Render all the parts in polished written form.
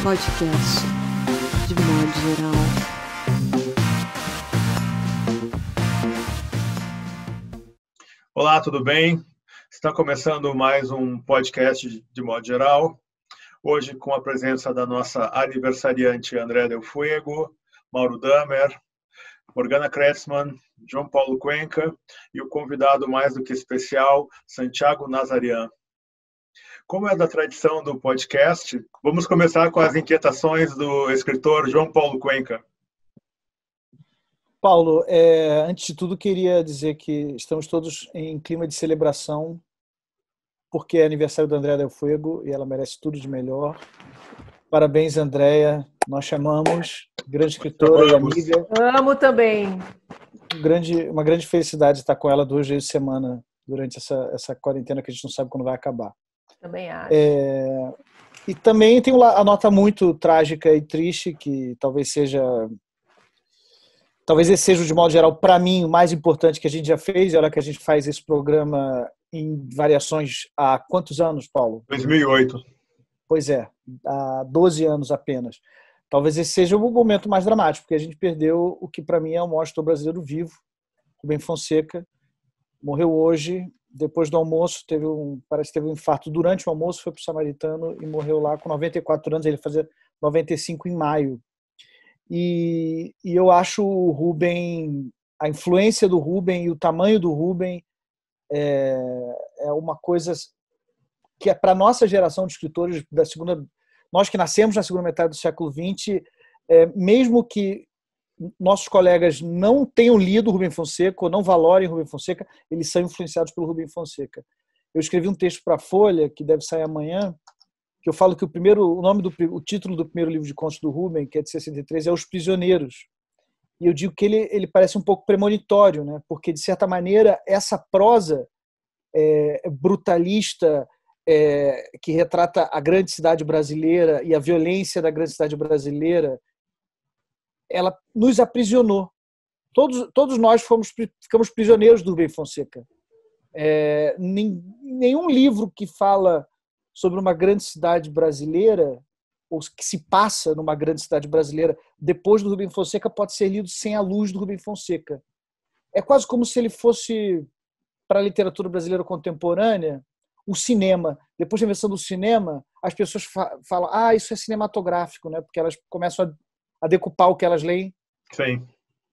podcast, de modo geral. Olá, tudo bem? Está começando mais um podcast de modo geral. Hoje com a presença da nossa aniversariante André Del Fuego, Mauro Damer, Morgana Kretzmann, João Paulo Cuenca e o convidado mais do que especial, Santiago Nazarian. Como é da tradição do podcast, vamos começar com as inquietações do escritor João Paulo Cuenca. Paulo, antes de tudo queria dizer que estamos todos em clima de celebração porque é aniversário da Andréa Del Fuego e ela merece tudo de melhor. Parabéns, Andréa. Nós chamamos, grande escritora e amiga. Amo também. Uma grande felicidade estar com ela 2 vezes por semana durante essa quarentena que a gente não sabe quando vai acabar. Também acho. E também tem a nota muito trágica e triste, que talvez esse seja, de modo geral, para mim, o mais importante que a gente já fez. Olha que a gente faz esse programa em variações há quantos anos, Paulo? 2008. Pois é, há 12 anos apenas. Talvez esse seja o momento mais dramático, porque a gente perdeu o que para mim é o maior escritor brasileiro vivo, Rubem Fonseca. Morreu hoje, depois do almoço, parece que teve um infarto durante o almoço, foi para o Samaritano e morreu lá com 94 anos, ele fazia 95 em maio. E eu acho o Rubem, a influência do Rubem e o tamanho do Rubem é uma coisa que é para a nossa geração de escritores nós que nascemos na segunda metade do século XX, mesmo que nossos colegas não tenham lido Rubem Fonseca ou não valorem Rubem Fonseca, eles são influenciados pelo Rubem Fonseca. Eu escrevi um texto para a Folha, que deve sair amanhã, que eu falo que o título do primeiro livro de contos do Rubem, que é de 63, é Os Prisioneiros. E eu digo que ele parece um pouco premonitório, né? Porque, de certa maneira, essa prosa brutalista, que retrata a grande cidade brasileira e a violência da grande cidade brasileira, ela nos aprisionou. Todos nós ficamos prisioneiros do Rubem Fonseca. Nenhum livro que fala sobre uma grande cidade brasileira, ou que se passa numa grande cidade brasileira depois do Rubem Fonseca, pode ser lido sem a luz do Rubem Fonseca. É quase como se ele fosse, para a literatura brasileira contemporânea, o cinema. Depois da invenção do cinema, as pessoas falam, isso é cinematográfico, né? Porque elas começam a decupar o que elas leem. Sim.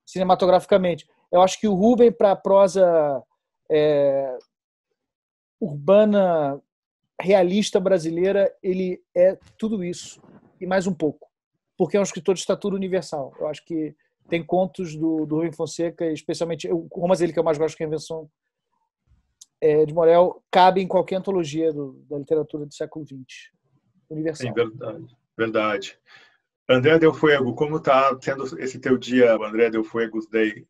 Cinematograficamente. Eu acho que o Rubem, para a prosa urbana, realista brasileira, ele é tudo isso e mais um pouco, porque é um escritor de estatura universal. Eu acho que tem contos do Rubem Fonseca, especialmente o Romance, que eu mais gosto, que é a invenção de Morel, cabe em qualquer antologia da literatura do século XX universal. Sim, verdade. André Del Fuego, como está sendo esse teu dia, André Del Fuego's Day?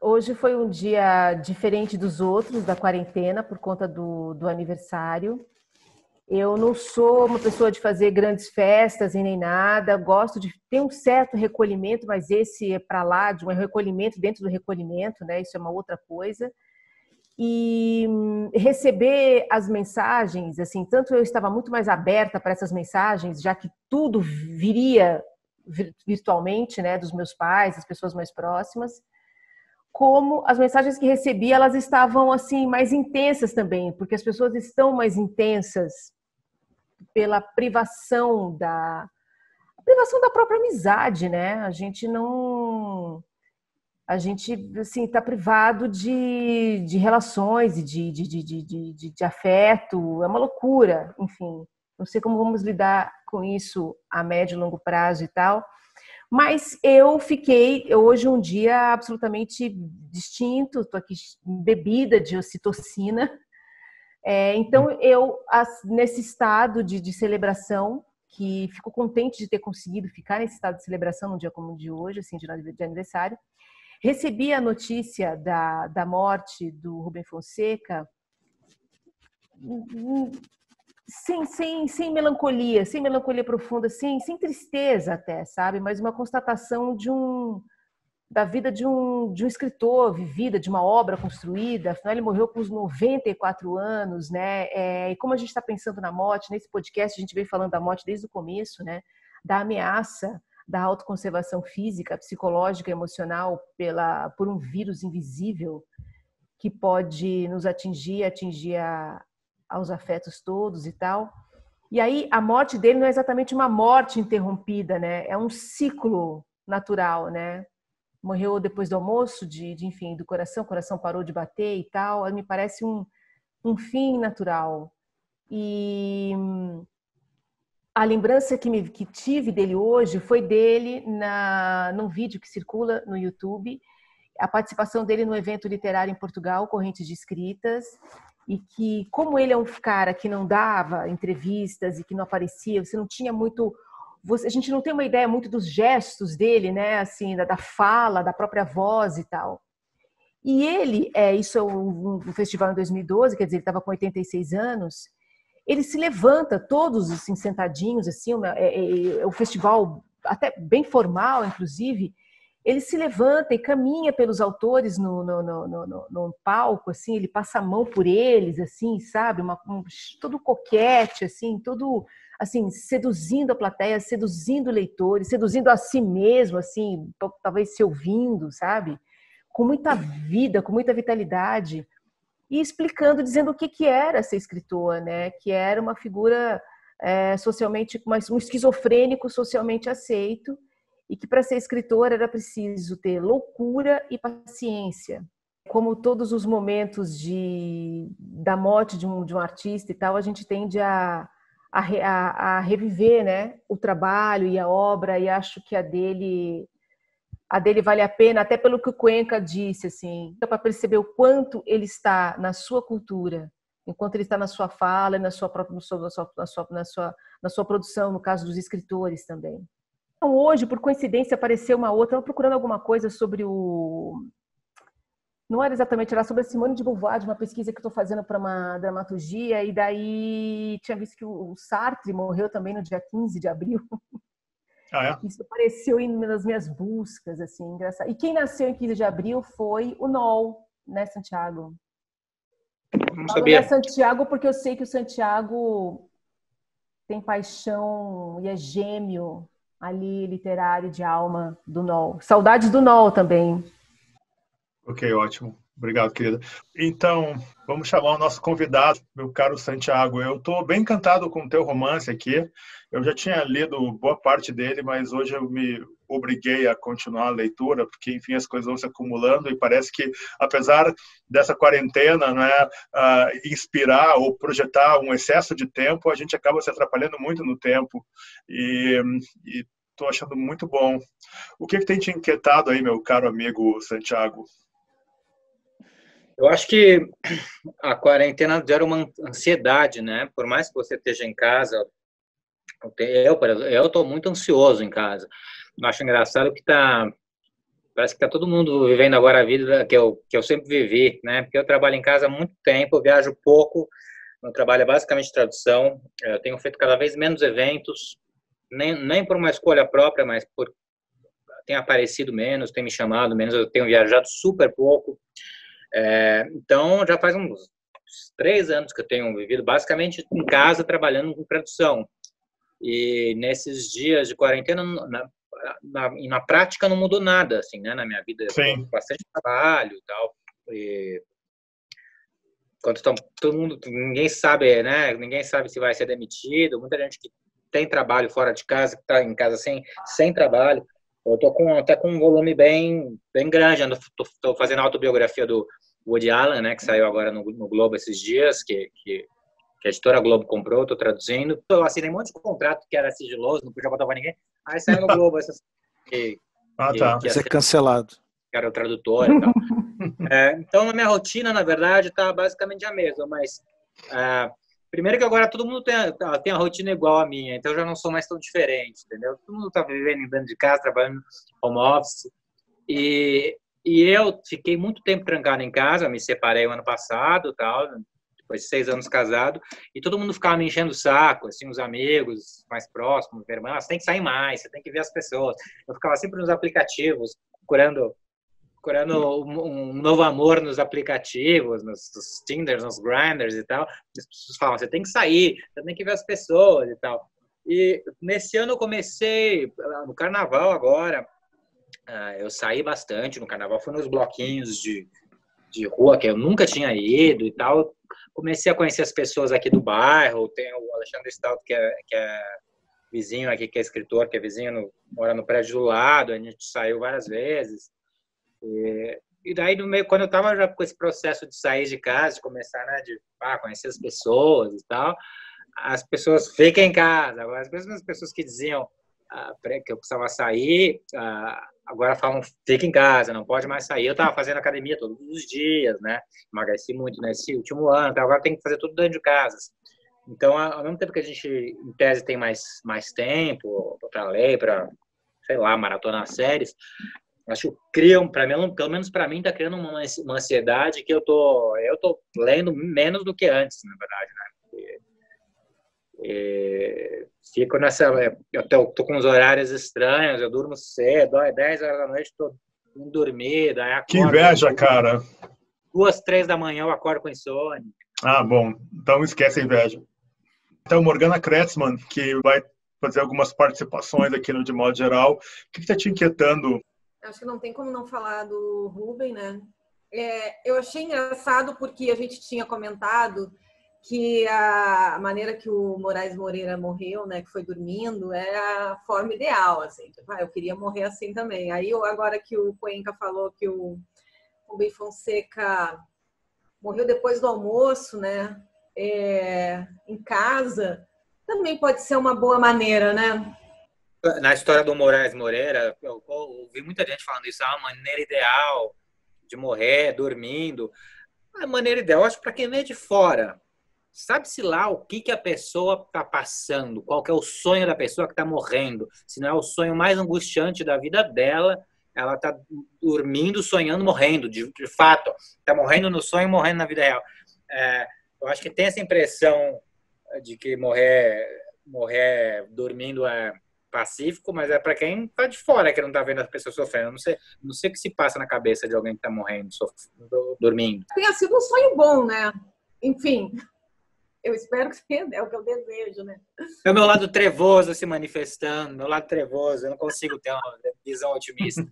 Hoje foi um dia diferente dos outros da quarentena por conta do aniversário. Eu não sou uma pessoa de fazer grandes festas e nem nada. Gosto de ter um certo recolhimento, mas esse é para lá de um recolhimento dentro do recolhimento, né? Isso é uma outra coisa. E receber as mensagens, assim, tanto eu estava muito mais aberta para essas mensagens, já que tudo viria virtualmente, né, dos meus pais, das pessoas mais próximas, como as mensagens que recebi, elas estavam assim mais intensas também, porque as pessoas estão mais intensas pela privação da própria amizade, né? A gente assim está privado de relações e de afeto. É uma loucura, enfim. Não sei como vamos lidar com isso a médio e longo prazo e tal. Mas eu fiquei hoje um dia absolutamente distinto. Estou aqui bebida de ocitocina. Então, eu, nesse estado de celebração, que fico contente de ter conseguido ficar nesse estado de celebração num dia como o de hoje, assim, de aniversário, recebi a notícia da morte do Rubem Fonseca sem melancolia profunda, sem tristeza até, sabe? Mas uma constatação de um da vida de um escritor, vivida, de uma obra construída. Afinal, ele morreu com uns 94 anos, né? E como a gente está pensando na morte, nesse podcast a gente vem falando da morte desde o começo, né? Da ameaça da autoconservação física, psicológica, emocional por um vírus invisível que pode nos atingir aos afetos todos e tal. E aí a morte dele não é exatamente uma morte interrompida, né? É um ciclo natural, né? Morreu depois do almoço, enfim, do coração, o coração parou de bater e tal. Me parece um fim natural. E a lembrança que tive dele hoje foi dele num vídeo que circula no YouTube, a participação dele no evento literário em Portugal, Correntes de Escritas, e que, como ele é um cara que não dava entrevistas e que não aparecia, você não tinha muito... A gente não tem uma ideia muito dos gestos dele, né? Assim, da fala, da própria voz e tal. E ele, isso é um festival em 2012, quer dizer, ele estava com 86 anos, ele se levanta, todos assim, sentadinhos, assim, o festival até bem formal, inclusive, ele se levanta e caminha pelos autores no palco, assim, ele passa a mão por eles, assim, sabe? Todo coquete, assim, todo... assim, seduzindo a plateia, seduzindo leitores, seduzindo a si mesmo, assim, talvez se ouvindo, sabe? Com muita vida, com muita vitalidade, e explicando, dizendo o que era ser escritor, né? Que era uma figura socialmente, um esquizofrênico socialmente aceito, e que para ser escritor era preciso ter loucura e paciência. Como todos os momentos da morte de um artista e tal, a gente tende a reviver, né, o trabalho e a obra, e acho que a dele vale a pena, até pelo que o Cuenca disse, assim, para perceber o quanto ele está na sua cultura, enquanto ele está na sua fala, na sua produção, no caso dos escritores também. Então, hoje, por coincidência, apareceu uma outra, eu procurando alguma coisa sobre não era exatamente, era sobre a Simone de Beauvoir, de uma pesquisa que estou fazendo para uma dramaturgia, e daí tinha visto que o Sartre morreu também no dia 15 de abril. Ah, é? Isso apareceu nas minhas buscas, assim, engraçado. E quem nasceu em 15 de abril foi o Nol, né, Santiago? Não sabia. Não é Santiago porque eu sei que o Santiago tem paixão e é gêmeo ali, literário, de alma do Nol. Saudades do Nol também. Ok, ótimo. Obrigado, querida. Então, vamos chamar o nosso convidado, meu caro Santiago. Eu estou bem encantado com o teu romance aqui. Eu já tinha lido boa parte dele, mas hoje eu me obriguei a continuar a leitura, porque, enfim, as coisas vão se acumulando e parece que, apesar dessa quarentena, né, inspirar ou projetar um excesso de tempo, a gente acaba se atrapalhando muito no tempo. E estou achando muito bom. O que tem te inquietado aí, meu caro amigo Santiago? Eu acho que a quarentena gera uma ansiedade, né? Por mais que você esteja em casa, eu estou muito ansioso em casa. Eu acho engraçado que parece que está todo mundo vivendo agora a vida que eu sempre vivi, né? Porque eu trabalho em casa há muito tempo, eu viajo pouco, meu trabalho é basicamente tradução, eu tenho feito cada vez menos eventos, nem por uma escolha própria, mas tem aparecido menos, tem me chamado menos, eu tenho viajado super pouco. Então, já faz uns 3 anos que eu tenho vivido basicamente em casa, trabalhando com tradução. E nesses dias de quarentena, na prática, não mudou nada, assim, né, na minha vida. Sim. Bastante trabalho e tal. Enquanto todo mundo, ninguém sabe, né, ninguém sabe se vai ser demitido. Muita gente que tem trabalho fora de casa, que está em casa sem trabalho. Eu estou até com um volume bem grande. Estou fazendo a autobiografia do Woody Allen, né, que saiu agora no Globo esses dias, que a editora Globo comprou, estou traduzindo. Eu assinei um monte de contrato que era sigiloso, não podia botar para ninguém. Aí saiu no Globo Tá. Vai ser cancelado. Que era o tradutor e tal. Então, a minha rotina, na verdade, está basicamente a mesma, mas... primeiro que agora todo mundo tem a rotina igual a minha, então eu já não sou mais tão diferente, entendeu? Todo mundo está vivendo dentro de casa, trabalhando home office. E eu fiquei muito tempo trancado em casa, me separei o ano passado, tal, depois de 6 anos casado, e todo mundo ficava me enchendo o saco, assim, os amigos mais próximos, minha irmã, você tem que sair mais, você tem que ver as pessoas. Eu ficava sempre nos aplicativos, procurando procurando um novo amor nos aplicativos, nos Tinders, nos Grinders e tal. As pessoas falam, você tem que sair, você tem que ver as pessoas e tal. E nesse ano eu comecei, no carnaval agora, eu saí bastante no carnaval, fui nos bloquinhos de rua que eu nunca tinha ido e tal. Comecei a conhecer as pessoas aqui do bairro, tem o Alexandre Stout, que é vizinho aqui, que é escritor, que é vizinho, mora no prédio do lado, a gente saiu várias vezes. E daí, no meio, quando eu estava já com esse processo de sair de casa, de começar, né, de conhecer as pessoas e tal, as pessoas fiquem em casa. Agora, as mesmas pessoas que diziam que eu precisava sair, agora falam, fica em casa, não pode mais sair. Eu estava fazendo academia todos os dias, né? Emagreci muito nesse último ano, então agora tem que fazer tudo dentro de casa. Então, ao mesmo tempo que a gente, em tese, tem mais tempo para ler, para, sei lá, maratonar séries, acho que criam, pelo menos para mim, está criando uma ansiedade que eu tô lendo menos do que antes, na verdade, né? Fico nessa, eu tô com uns horários estranhos, eu durmo cedo, 10 horas da noite estou indo dormir, daí acordo. Que inveja, cara. 2, 3 da manhã eu acordo com insônia. Bom, então esquece a inveja. Então, Morgana Kretzmann, que vai fazer algumas participações aqui no De Modo Geral, o que está te inquietando? Acho que não tem como não falar do Rubem, né? Eu achei engraçado porque a gente tinha comentado que a maneira que o Moraes Moreira morreu, né, que foi dormindo, é a forma ideal, assim. Tipo, eu queria morrer assim também. Aí, agora que o Cuenca falou que o Rubem Fonseca morreu depois do almoço, né, em casa, também pode ser uma boa maneira, né? Na história do Moraes Moreira, eu ouvi muita gente falando isso, a maneira ideal de morrer dormindo. A maneira ideal, acho, para quem vê de fora. Sabe-se lá o que a pessoa está passando, qual que é o sonho da pessoa que está morrendo. Se não é o sonho mais angustiante da vida dela, ela está dormindo, sonhando, morrendo, de fato. Está morrendo no sonho, morrendo na vida real. Eu acho que tem essa impressão de que morrer dormindo é pacífico, mas é para quem está de fora, que não está vendo as pessoas sofrendo. Não sei o que se passa na cabeça de alguém que está morrendo, dormindo. Tenha sido um sonho bom, né? Enfim... Eu espero que seja, é o que eu desejo, né? É o meu lado trevoso se manifestando, meu lado trevoso, eu não consigo ter uma visão otimista.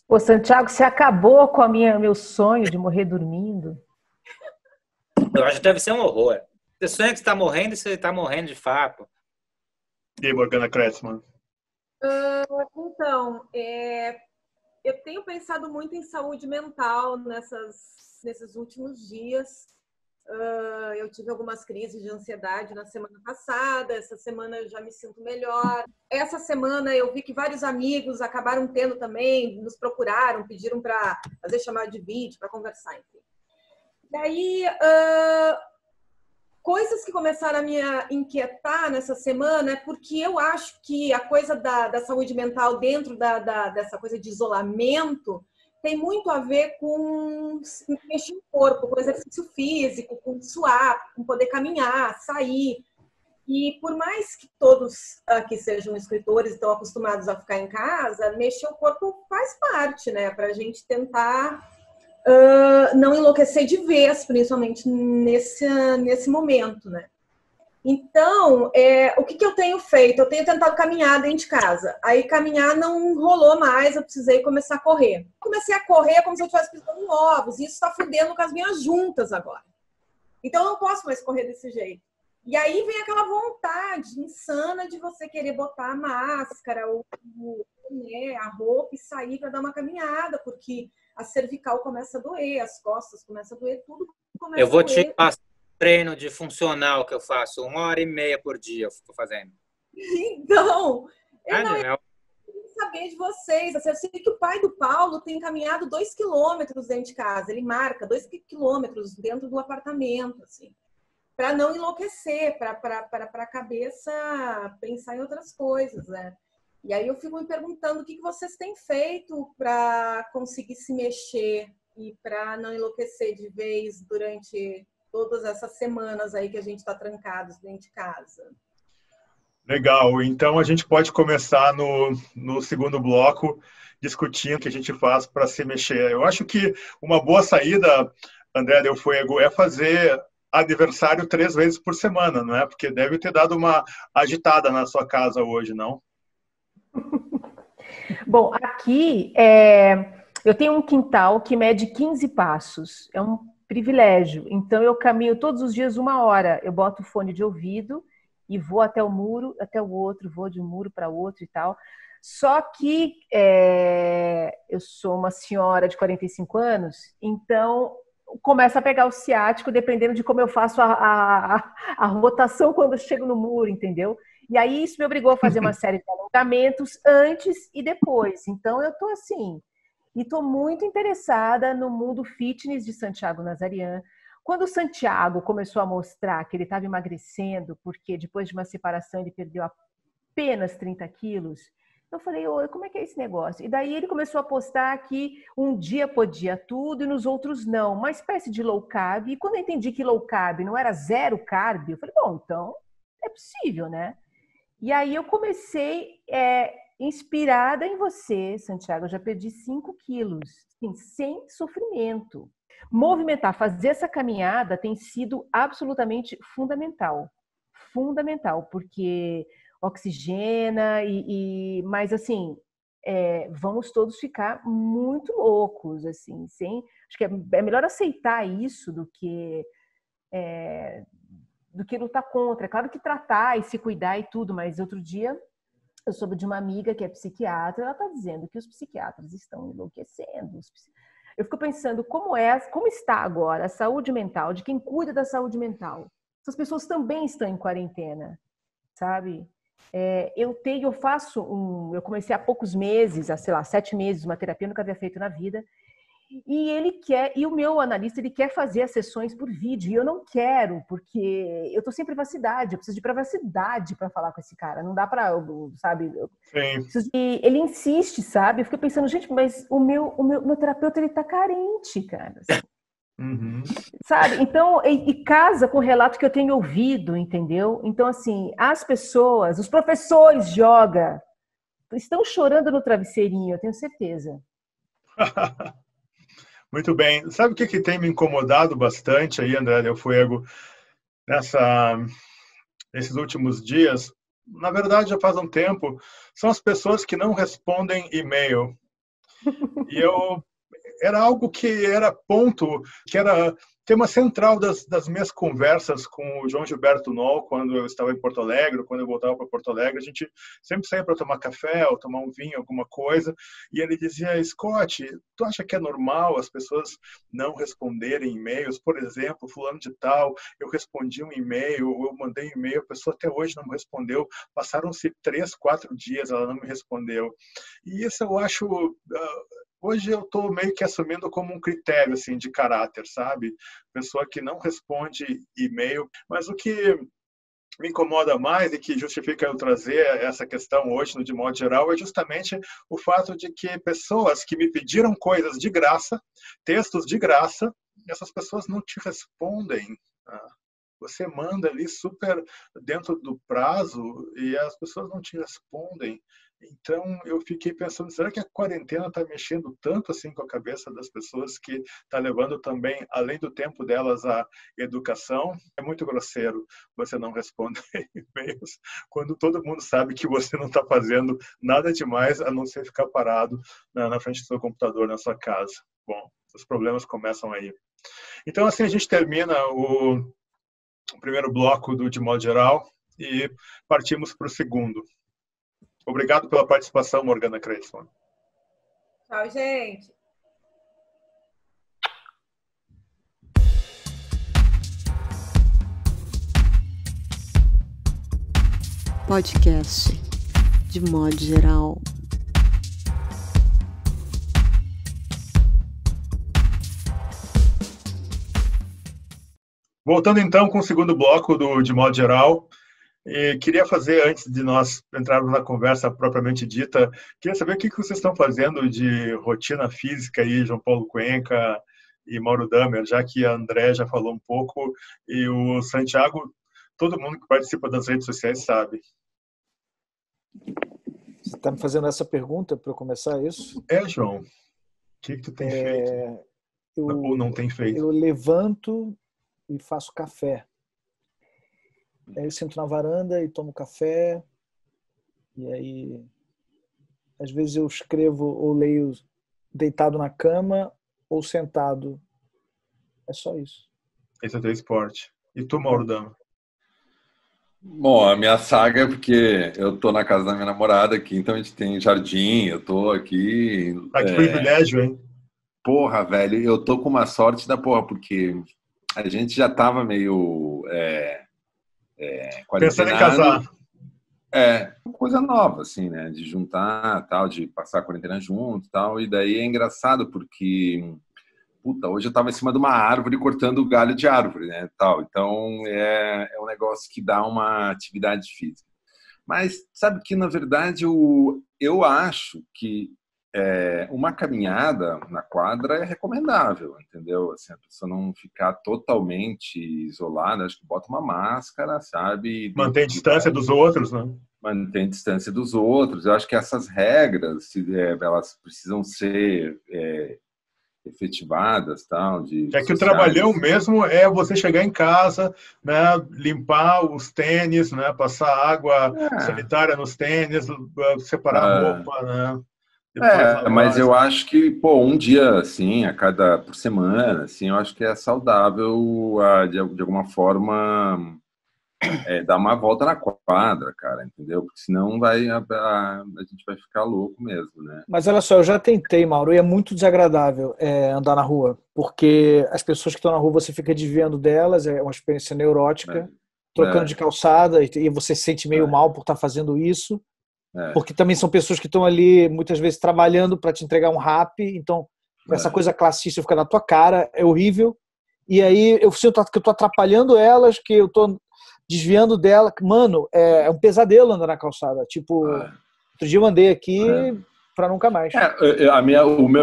Ô, Santiago, você acabou com meu sonho de morrer dormindo? Eu acho que deve ser um horror. Você sonha que você está morrendo e você está morrendo de fato. E aí, Morgana Kretzmann? Então, eu tenho pensado muito em saúde mental nesses últimos dias. Eu tive algumas crises de ansiedade na semana passada, essa semana eu já me sinto melhor. Essa semana eu vi que vários amigos acabaram tendo também, nos procuraram, pediram para fazer chamada de vídeo, para conversar, enfim. E aí, coisas que começaram a me inquietar nessa semana é porque eu acho que a coisa da saúde mental dentro dessa coisa de isolamento tem muito a ver com mexer o corpo, com exercício físico, com suar, com poder caminhar, sair. E por mais que todos aqui sejam escritores e estão acostumados a ficar em casa, mexer o corpo faz parte, né? Para a gente tentar não enlouquecer de vez, principalmente nesse momento, né? Então, o que eu tenho feito? Eu tenho tentado caminhar dentro de casa. Aí caminhar não rolou mais, eu precisei começar a correr. Comecei a correr como se eu estivesse pisando em ovos, e isso está fudendo com as minhas juntas agora. Então, eu não posso mais correr desse jeito. E aí vem aquela vontade insana de você querer botar a máscara, a roupa e sair para dar uma caminhada, porque a cervical começa a doer, as costas começam a doer, tudo começa a doer. Eu vou te passar treino de funcional que eu faço 1h30 por dia, eu estou fazendo. Então, eu não ia saber de vocês. Assim, eu sei que o pai do Paulo tem caminhado 2 quilômetros dentro de casa. Ele marca 2 quilômetros dentro do apartamento, assim, para não enlouquecer, para a cabeça pensar em outras coisas, né? E aí eu fico me perguntando o que vocês têm feito para conseguir se mexer e para não enlouquecer de vez durante todas essas semanas aí que a gente está trancados dentro de casa. Legal. Então a gente pode começar no segundo bloco discutindo o que a gente faz para se mexer. Eu acho que uma boa saída, André Del Fuego, é fazer aniversário 3 vezes por semana, não é? Porque deve ter dado uma agitada na sua casa hoje, não? Bom, aqui eu tenho um quintal que mede 15 passos. É um privilégio. Então eu caminho todos os dias 1 hora. Eu boto o fone de ouvido e vou até o muro, até o outro, vou de um muro para outro e tal. Só que eu sou uma senhora de 45 anos, então começa a pegar o ciático dependendo de como eu faço a rotação quando eu chego no muro, entendeu? E aí isso me obrigou a fazer uma série de alongamentos antes e depois. Então eu tô assim, e tô muito interessada no mundo fitness de Santiago Nazarian. Quando o Santiago começou a mostrar que ele estava emagrecendo, porque depois de uma separação ele perdeu apenas 30 quilos, eu falei, oi, como é que é esse negócio? E daí ele começou a postar que um dia podia tudo e nos outros não, uma espécie de low carb. E quando eu entendi que low carb não era zero carb, eu falei, bom, então é possível, né? E aí eu comecei, inspirada em você, Santiago, eu já perdi 5 quilos, assim, sem sofrimento. Movimentar, fazer essa caminhada tem sido absolutamente fundamental. Fundamental, porque oxigena mas assim, vamos todos ficar muito loucos, assim, acho que é melhor aceitar isso do que lutar contra. É claro que tratar e se cuidar e tudo, mas outro dia eu soube de uma amiga que é psiquiatra, ela está dizendo que os psiquiatras estão enlouquecendo. Eu fico pensando como está agora a saúde mental de quem cuida da saúde mental. Essas pessoas também estão em quarentena, sabe? Eu comecei há poucos meses, há, sei lá, 7 meses, uma terapia que eu nunca havia feito na vida. E o meu analista, ele quer fazer as sessões por vídeo, e eu não quero, porque eu tô sem privacidade, eu preciso de privacidade para falar com esse cara, não dá para, sabe? Ele insiste, sabe? Eu fico pensando, gente, mas o meu terapeuta, ele tá carente, cara. Assim. Uhum. Sabe? Então, e casa com o relato que eu tenho ouvido, entendeu? Então, assim, as pessoas, os professores de yoga estão chorando no travesseirinho, eu tenho certeza. Muito bem. Sabe o que tem me incomodado bastante aí, André Del Fuego, nesses últimos dias? Na verdade, já faz um tempo, são as pessoas que não respondem e-mail. E era algo que era ponto, que era tema central das minhas conversas com o João Gilberto Noll, quando eu estava em Porto Alegre, quando eu voltava para Porto Alegre, a gente sempre saía para tomar café ou tomar um vinho, alguma coisa, e ele dizia, Scott, tu acha que é normal as pessoas não responderem e-mails? Por exemplo, fulano de tal, eu respondi um e-mail, eu mandei um e-mail, a pessoa até hoje não me respondeu, passaram-se 3, 4 dias, ela não me respondeu. E isso eu acho... Hoje eu estou meio que assumindo como um critério assim, de caráter, sabe? Pessoa que não responde e-mail. Mas o que me incomoda mais e que justifica eu trazer essa questão hoje, no de modo geral, é justamente o fato de que pessoas que me pediram coisas de graça, textos de graça, essas pessoas não te respondem. Você manda ali super dentro do prazo e as pessoas não te respondem. Então, eu fiquei pensando, será que a quarentena está mexendo tanto assim com a cabeça das pessoas que está levando também, além do tempo delas, a educação? É muito grosseiro você não responder e-mails quando todo mundo sabe que você não está fazendo nada demais a não ser ficar parado na frente do seu computador na sua casa. Bom, os problemas começam aí. Então, assim, a gente termina o primeiro bloco de modo geral e partimos para o segundo. Obrigado pela participação, Morgana Kreitzmann. Tchau, gente. Podcast de modo geral. Voltando então com o segundo bloco de modo geral, queria fazer, antes de nós entrarmos na conversa propriamente dita, queria saber o que vocês estão fazendo de rotina física aí, João Paulo Cuenca e Mauro Damer, já que a André já falou um pouco e o Santiago, todo mundo que participa das redes sociais sabe. Você está me fazendo essa pergunta para eu começar isso? João. O que tu tem feito? Ou não tem feito? Eu levanto e faço café. Aí eu sento na varanda e tomo café. E aí, às vezes eu escrevo ou leio deitado na cama ou sentado. É só isso. Esse é o teu esporte. E tu, Mauro Dama? Bom, a minha saga é porque eu tô na casa da minha namorada aqui, então a gente tem jardim, eu tô aqui. Ah, que privilégio, hein? Porra, velho, eu tô com uma sorte da porra, porque a gente já tava meio Pensando em casar. Coisa nova, assim, né? De juntar, tal, de passar a quarentena junto, tal. E daí é engraçado porque, puta, hoje eu tava em cima de uma árvore cortando galho de árvore, né? Tal. Então é um negócio que dá uma atividade física. Mas sabe que, na verdade, eu acho que uma caminhada na quadra é recomendável, entendeu? Assim, a pessoa não ficar totalmente isolada, acho que bota uma máscara, sabe? Mantém distância dos outros, né? Mantém distância dos outros. Eu acho que essas regras, elas precisam ser efetivadas, tal, É que o trabalhão mesmo é você chegar em casa, né, limpar os tênis, né, passar água sanitária nos tênis, separar a roupa, né? Mas eu acho que, pô, um dia, assim, por semana, assim, eu acho que é saudável, de alguma forma, dar uma volta na quadra, cara, entendeu? Porque senão a gente vai ficar louco mesmo, né? Mas olha só, eu já tentei, Mauro, e é muito desagradável andar na rua, porque as pessoas que estão na rua, você fica desviando delas, é uma experiência neurótica, trocando de calçada, e você se sente meio mal por estar fazendo isso. Porque também são pessoas que estão ali, muitas vezes, trabalhando para te entregar um rap. Então, essa coisa classista fica na tua cara, é horrível. E aí eu sinto que eu estou atrapalhando elas, que eu estou desviando dela. Mano, é um pesadelo andar na calçada. Tipo, outro dia eu andei aqui para nunca mais.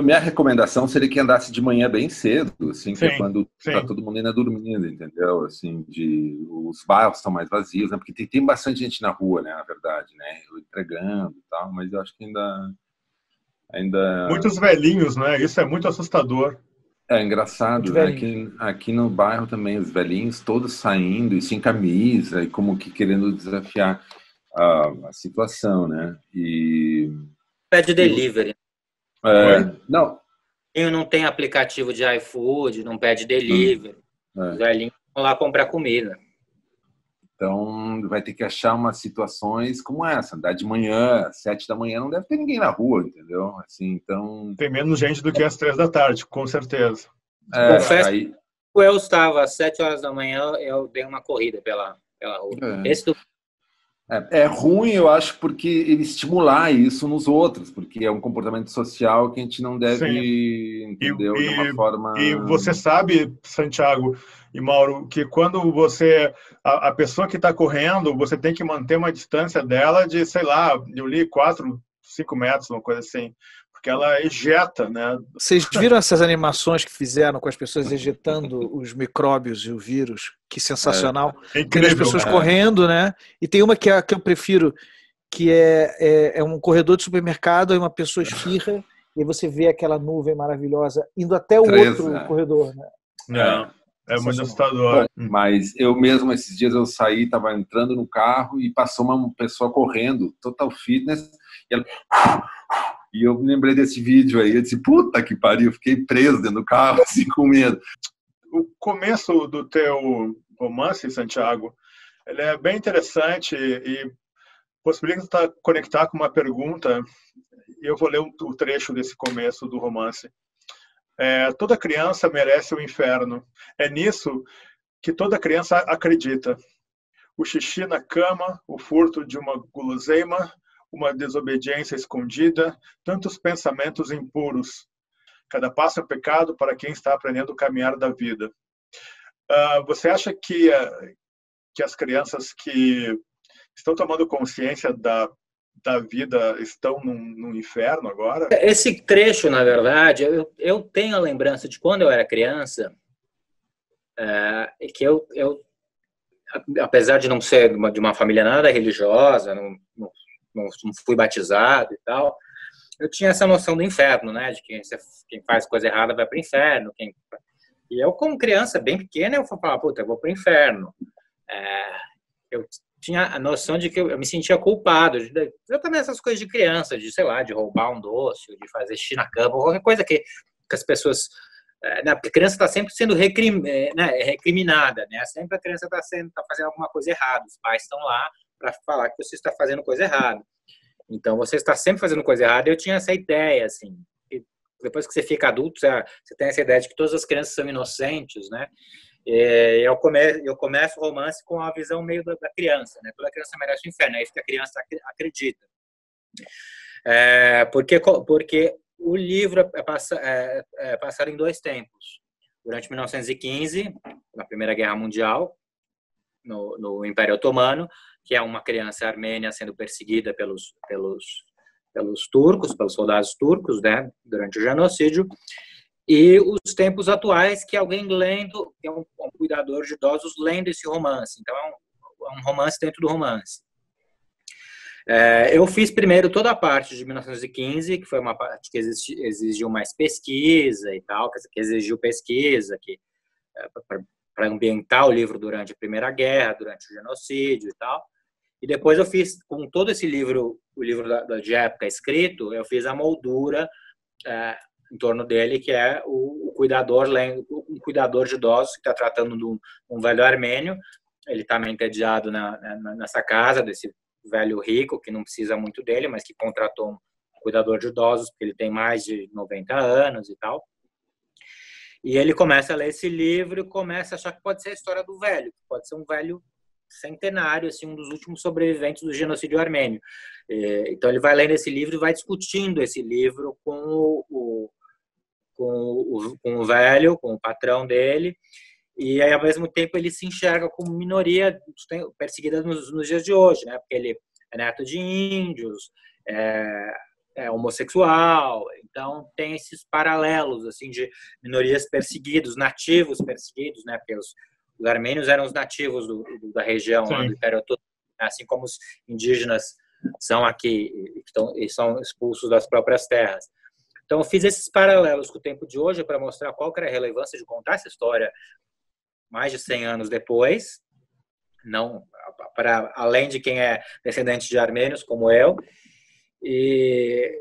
Minha recomendação seria que andasse de manhã bem cedo, assim, que é quando tá todo mundo ainda dormindo, entendeu? Assim, os bairros estão mais vazios, né? Porque tem bastante gente na rua, né? Na verdade, né? Entregando e tal, mas eu acho que ainda... Muitos velhinhos, né? Isso é muito assustador. É engraçado, né? Aqui no bairro também, os velhinhos todos saindo e sem camisa, e como que querendo desafiar a situação, né? E... Pede delivery. Não tem aplicativo de iFood, não pede delivery. Os velhinhos vão lá comprar comida. Então, vai ter que achar umas situações como essa. Andar de manhã, às 7 da manhã, não deve ter ninguém na rua, entendeu? Assim, então... Tem menos gente do que às 3 da tarde, com certeza. Confesso que eu estava às 7 horas da manhã, eu dei uma corrida pela rua. É ruim, eu acho, porque ele estimular isso nos outros, porque é um comportamento social que a gente não deve, entendeu, de uma forma... E você sabe, Santiago e Mauro, que quando a pessoa que está correndo, você tem que manter uma distância dela de, sei lá, eu li 4, 5 metros, uma coisa assim, porque ela ejeta, né? Vocês viram essas animações que fizeram com as pessoas ejetando os micróbios e o vírus? Que sensacional. É incrível, tem as pessoas correndo, né? E tem uma que eu prefiro, que é um corredor de supermercado, aí uma pessoa espirra, e você vê aquela nuvem maravilhosa indo até o outro corredor, né? É muito assustador. Mas eu mesmo, esses dias eu saí, estava entrando no carro e passou uma pessoa correndo, total fitness, e eu me lembrei desse vídeo aí, eu disse, puta que pariu, fiquei preso dentro do carro, assim, com medo. O começo do teu romance, Santiago, ele é bem interessante e possibilita conectar com uma pergunta, e eu vou ler o trecho desse começo do romance. Toda criança merece o inferno. É nisso que toda criança acredita. O xixi na cama, o furto de uma guloseima, uma desobediência escondida, tantos pensamentos impuros. Cada passo é pecado para quem está aprendendo o caminhar da vida. Você acha que as crianças que estão tomando consciência da vida estão num inferno agora? Esse trecho, na verdade, eu tenho a lembrança de quando eu era criança, que eu apesar de não ser de uma família nada religiosa, não fui batizado e tal, eu tinha essa noção do inferno, né? De que quem faz coisa errada vai para o inferno. E eu, como criança bem pequena, eu falava, puta, eu vou para o inferno. Eu tinha a noção de que eu me sentia culpado. Eu também essas coisas de criança, de, sei lá, de roubar um doce, de fazer xixi na cama, qualquer coisa que as pessoas... Porque a criança está sempre sendo recriminada, né? Sempre a criança está fazendo alguma coisa errada. Os pais estão lá para falar que você está fazendo coisa errada. Então, você está sempre fazendo coisa errada. Eu tinha essa ideia, assim. E depois que você fica adulto, você tem essa ideia de que todas as crianças são inocentes, né? E eu começo o romance com a visão meio da criança, né? Toda criança merece o inferno, é isso que a criança acredita. Porque o livro é passado em 2 tempos. Durante 1915, na Primeira Guerra Mundial, no Império Otomano, que é uma criança armênia sendo perseguida pelos turcos, pelos soldados turcos, né, durante o genocídio, e os tempos atuais, que alguém lendo, que é um cuidador de idosos lendo esse romance. Então, é um romance dentro do romance. Eu fiz primeiro toda a parte de 1915, que foi uma parte que exigiu mais pesquisa e tal, que exigiu pesquisa para ambientar o livro durante a Primeira Guerra, durante o genocídio e tal. E depois eu fiz, com todo esse livro, o livro de época escrito, eu fiz a moldura em torno dele, que é um cuidador de idosos que está tratando de um velho armênio. Ele está entediado nessa casa desse velho rico, que não precisa muito dele, mas que contratou um cuidador de idosos, porque ele tem mais de 90 anos e tal. E ele começa a ler esse livro e começa a achar que pode ser a história do velho, que pode ser um velho centenário, assim, um dos últimos sobreviventes do genocídio armênio. Então ele vai lendo esse livro e vai discutindo esse livro com o velho, com o patrão dele, e aí, ao mesmo tempo, ele se enxerga como minoria perseguida nos dias de hoje, né? Porque ele é neto de índios, é homossexual, então tem esses paralelos, assim, de minorias perseguidas, nativos perseguidos, né? Porque os armênios eram os nativos da região lá do Império Otomano, assim como os indígenas são aqui e são expulsos das próprias terras. Então, eu fiz esses paralelos com o tempo de hoje para mostrar qual que era a relevância de contar essa história mais de 100 anos depois, não para além de quem é descendente de armênios como eu, e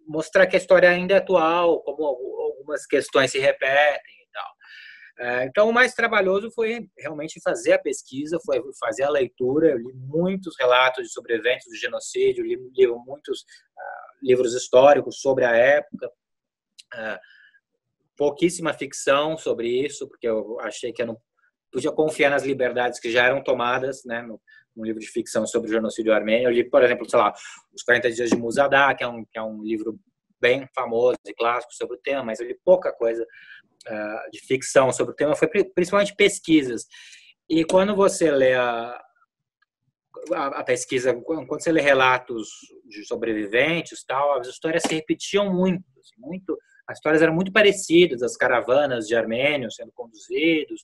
mostrar que a história ainda é atual, como algumas questões se repetem e tal. Então, o mais trabalhoso foi realmente fazer a pesquisa, foi fazer a leitura. Eu li muitos relatos de sobreviventes do genocídio, li muitos livros históricos sobre a época, pouquíssima ficção sobre isso, porque eu achei que eu não podia confiar nas liberdades que já eram tomadas, né, no livro de ficção sobre o genocídio armênio. Eu li, por exemplo, sei lá, Os 40 Dias de Musadat, que é um livro bem famoso e clássico sobre o tema, mas eu li pouca coisa de ficção sobre o tema, foi principalmente pesquisas. E quando você lê a pesquisa, quando você lê relatos de sobreviventes, tal, as histórias se repetiam muito, assim, muito. As histórias eram muito parecidas, as caravanas de armênios sendo conduzidos,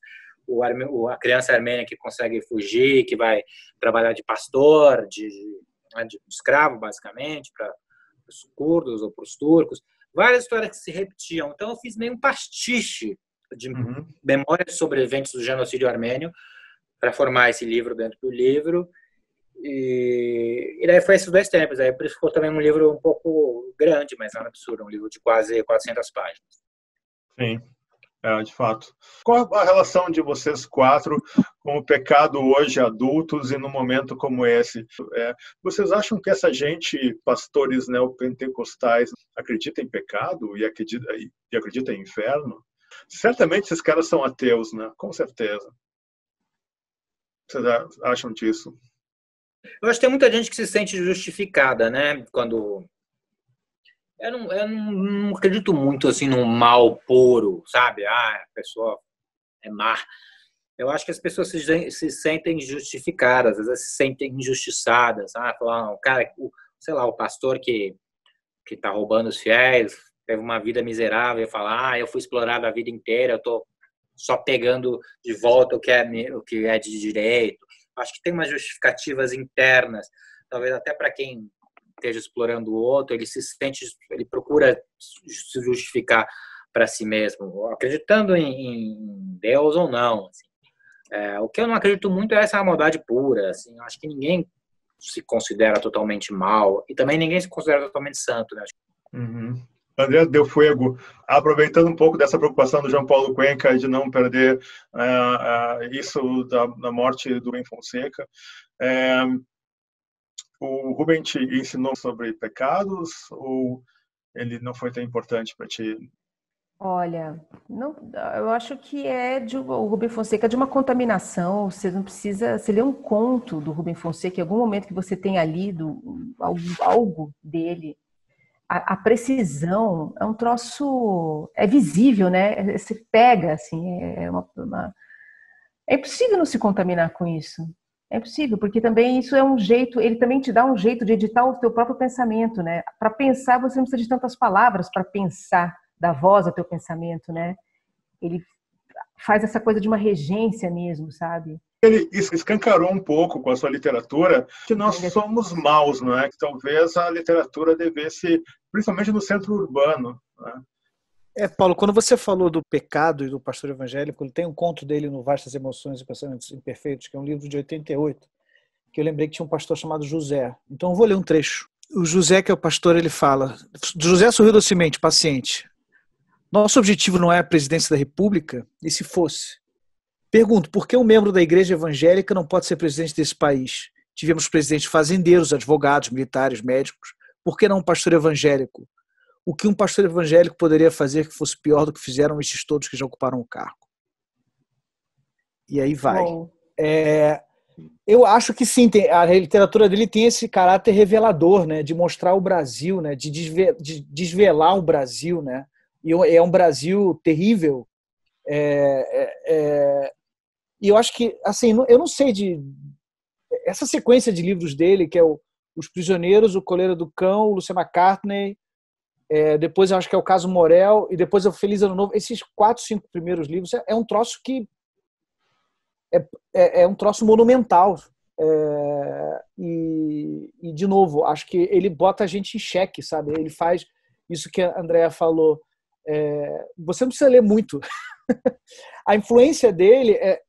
a criança armênia que consegue fugir, que vai trabalhar de pastor, de escravo, basicamente, para os curdos ou para os turcos. Várias histórias que se repetiam. Então, eu fiz meio um pastiche de memórias de sobreviventes do genocídio armênio para formar esse livro dentro do livro. E daí foi esses 2 tempos. Aí por isso ficou também um livro um pouco grande, mas não é absurdo, um livro de quase 400 páginas. Sim, de fato. Qual a relação de vocês 4 com o pecado hoje, adultos, e num momento como esse? Vocês acham que essa gente, pastores neopentecostais, acredita em pecado e acredita em inferno? Certamente esses caras são ateus, né? Com certeza. Vocês acham disso? Eu acho que tem muita gente que se sente justificada, né? Quando eu não acredito muito assim num mal puro, sabe? A pessoa é má. Eu acho que as pessoas se sentem justificadas, às vezes se sentem injustiçadas. Falar, sei lá, o pastor que está roubando os fiéis, teve uma vida miserável, e fala, eu fui explorado a vida inteira, eu tô só pegando de volta o que é de direito. Acho que tem umas justificativas internas, talvez até para quem esteja explorando o outro, ele procura se justificar para si mesmo, acreditando em Deus ou não. Assim. O que eu não acredito muito é essa maldade pura. Assim, acho que ninguém se considera totalmente mal e também ninguém se considera totalmente santo. Né? Uhum. André Del Fuego, aproveitando um pouco dessa preocupação do João Paulo Cuenca de não perder isso da morte do Rubem Fonseca, o Rubem te ensinou sobre pecados ou ele não foi tão importante para ti? Olha, não, eu acho que o Rubem Fonseca é de uma contaminação. Você não precisa. Você lê um conto do Rubem Fonseca, em algum momento que você tenha lido algo dele, a precisão é um troço. É visível, né? Você pega, assim. É impossível não se contaminar com isso. É impossível, porque também isso é um jeito. Ele também te dá um jeito de editar o teu próprio pensamento, né? Para pensar, você não precisa de tantas palavras para pensar. Da voz ao teu pensamento, né? Ele faz essa coisa de uma regência mesmo, sabe? Ele escancarou um pouco com a sua literatura que nós somos maus, não é? Que talvez a literatura devesse, principalmente no centro urbano. Né? Paulo, quando você falou do pecado e do pastor evangélico, tem um conto dele no Vastas Emoções e Pensamentos Imperfeitos, que é um livro de 88, que eu lembrei que tinha um pastor chamado José. Então eu vou ler um trecho. O José, que é o pastor, ele fala: José sorriu docemente, paciente. Nosso objetivo não é a presidência da República, e se fosse? Pergunto, por que um membro da igreja evangélica não pode ser presidente desse país? Tivemos presidentes fazendeiros, advogados, militares, médicos. Por que não um pastor evangélico? O que um pastor evangélico poderia fazer que fosse pior do que fizeram esses todos que já ocuparam o cargo? E aí vai. Eu acho que sim, a literatura dele tem esse caráter revelador, né, de mostrar o Brasil, né, de desvelar o Brasil, né? E é um Brasil terrível. E eu acho que, assim, eu não sei essa sequência de livros dele, que é Os Prisioneiros, O Coleiro do Cão, o Lucia McCartney, depois eu acho que é o Caso Morel, e depois é o Feliz Ano Novo. Esses 4, 5 primeiros livros é um troço que é um troço monumental. E, de novo, acho que ele bota a gente em xeque, sabe? Ele faz isso que a Andrea falou. Você não precisa ler muito. A influência dele é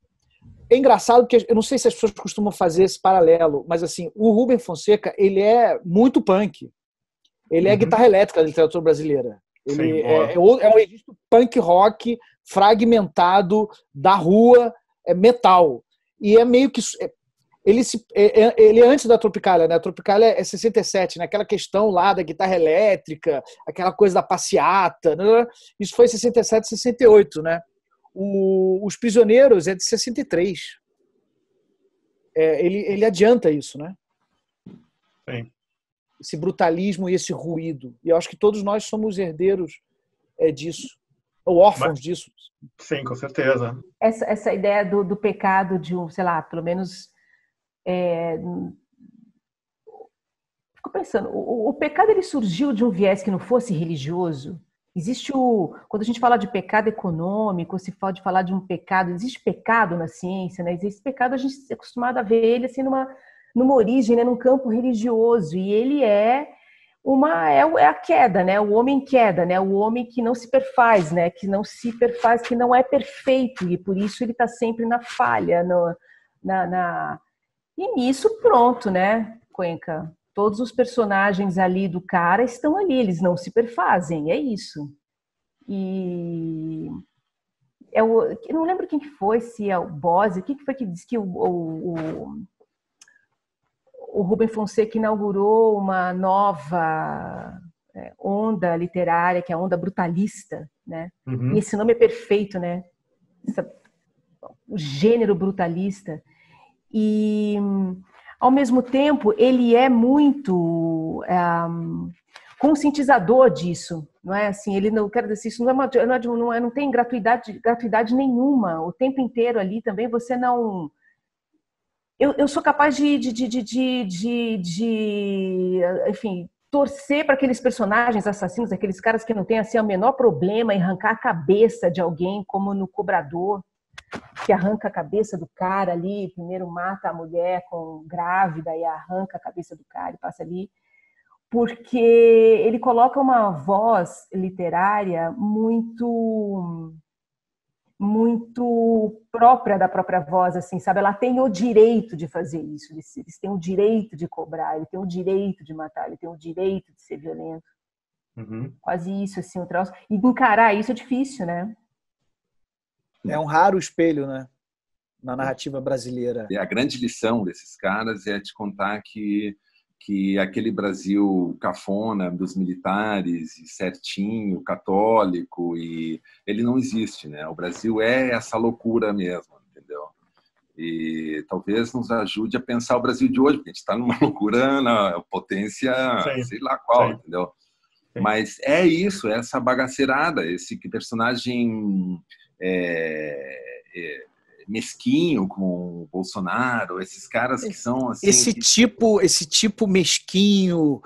engraçado, porque eu não sei se as pessoas costumam fazer esse paralelo, mas assim, o Rubem Fonseca, ele é muito punk. Ele é guitarra elétrica da literatura brasileira. Ele é um registro punk rock fragmentado da rua, metal. E é meio que ele é antes da Tropicália, né? A Tropicália é 67, né? Aquela questão lá da guitarra elétrica, aquela coisa da passeata, né? Isso foi em 67, 68, né? Os Prisioneiros é de 63. Ele adianta isso, né? Sim. Esse brutalismo e esse ruído. E eu acho que todos nós somos herdeiros disso, ou órfãos disso. Sim, com certeza. Essa ideia do pecado de sei lá, pelo menos... Fico pensando, o pecado ele surgiu de um viés que não fosse religioso? Existe quando a gente fala de pecado econômico, se pode falar de um pecado, existe pecado na ciência, né? Existe pecado, a gente é acostumado a ver ele assim numa origem, né? Num campo religioso, e ele é a queda, né? O homem queda, né? O homem que não se perfaz, né? Que não se perfaz, que não é perfeito, e por isso ele está sempre na falha, E nisso, pronto, né, Cuenca? Todos os personagens ali do cara estão ali, eles não se perfazem, é isso. E eu não lembro quem que foi, se é o Bose, quem que foi que disse que o Rubem Fonseca inaugurou uma nova onda literária, que é a onda brutalista, né? Uhum. E esse nome é perfeito, né? O gênero brutalista. E, ao mesmo tempo, ele é muito conscientizador disso, não é? Assim, ele não quero dizer isso, não tem gratuidade nenhuma. O tempo inteiro ali também você não. Eu sou capaz de enfim, torcer para aqueles personagens assassinos, aqueles caras que não têm assim o menor problema em arrancar a cabeça de alguém, como no Cobrador. que arranca a cabeça do cara ali, primeiro mata a mulher grávida e arranca a cabeça do cara e passa ali, porque ele coloca uma voz literária muito própria da própria voz, assim, sabe? Ela tem o direito de fazer isso, eles têm o direito de cobrar, ele tem o direito de matar, ele tem o direito de ser violento. Uhum. Quase isso, assim, o troço. E encarar isso é difícil, né? É um raro espelho, né? Na narrativa brasileira. E a grande lição desses caras é te contar que aquele Brasil cafona dos militares, e certinho, católico, e ele não existe, né? O Brasil é essa loucura mesmo, entendeu? E talvez nos ajude a pensar o Brasil de hoje, porque a gente está numa loucura na potência, Sim. sei lá qual, Sim. entendeu? Sim. Mas é isso, é essa bagaceirada, esse personagem mesquinho com o Bolsonaro, esses caras que são assim... Esse tipo mesquinho,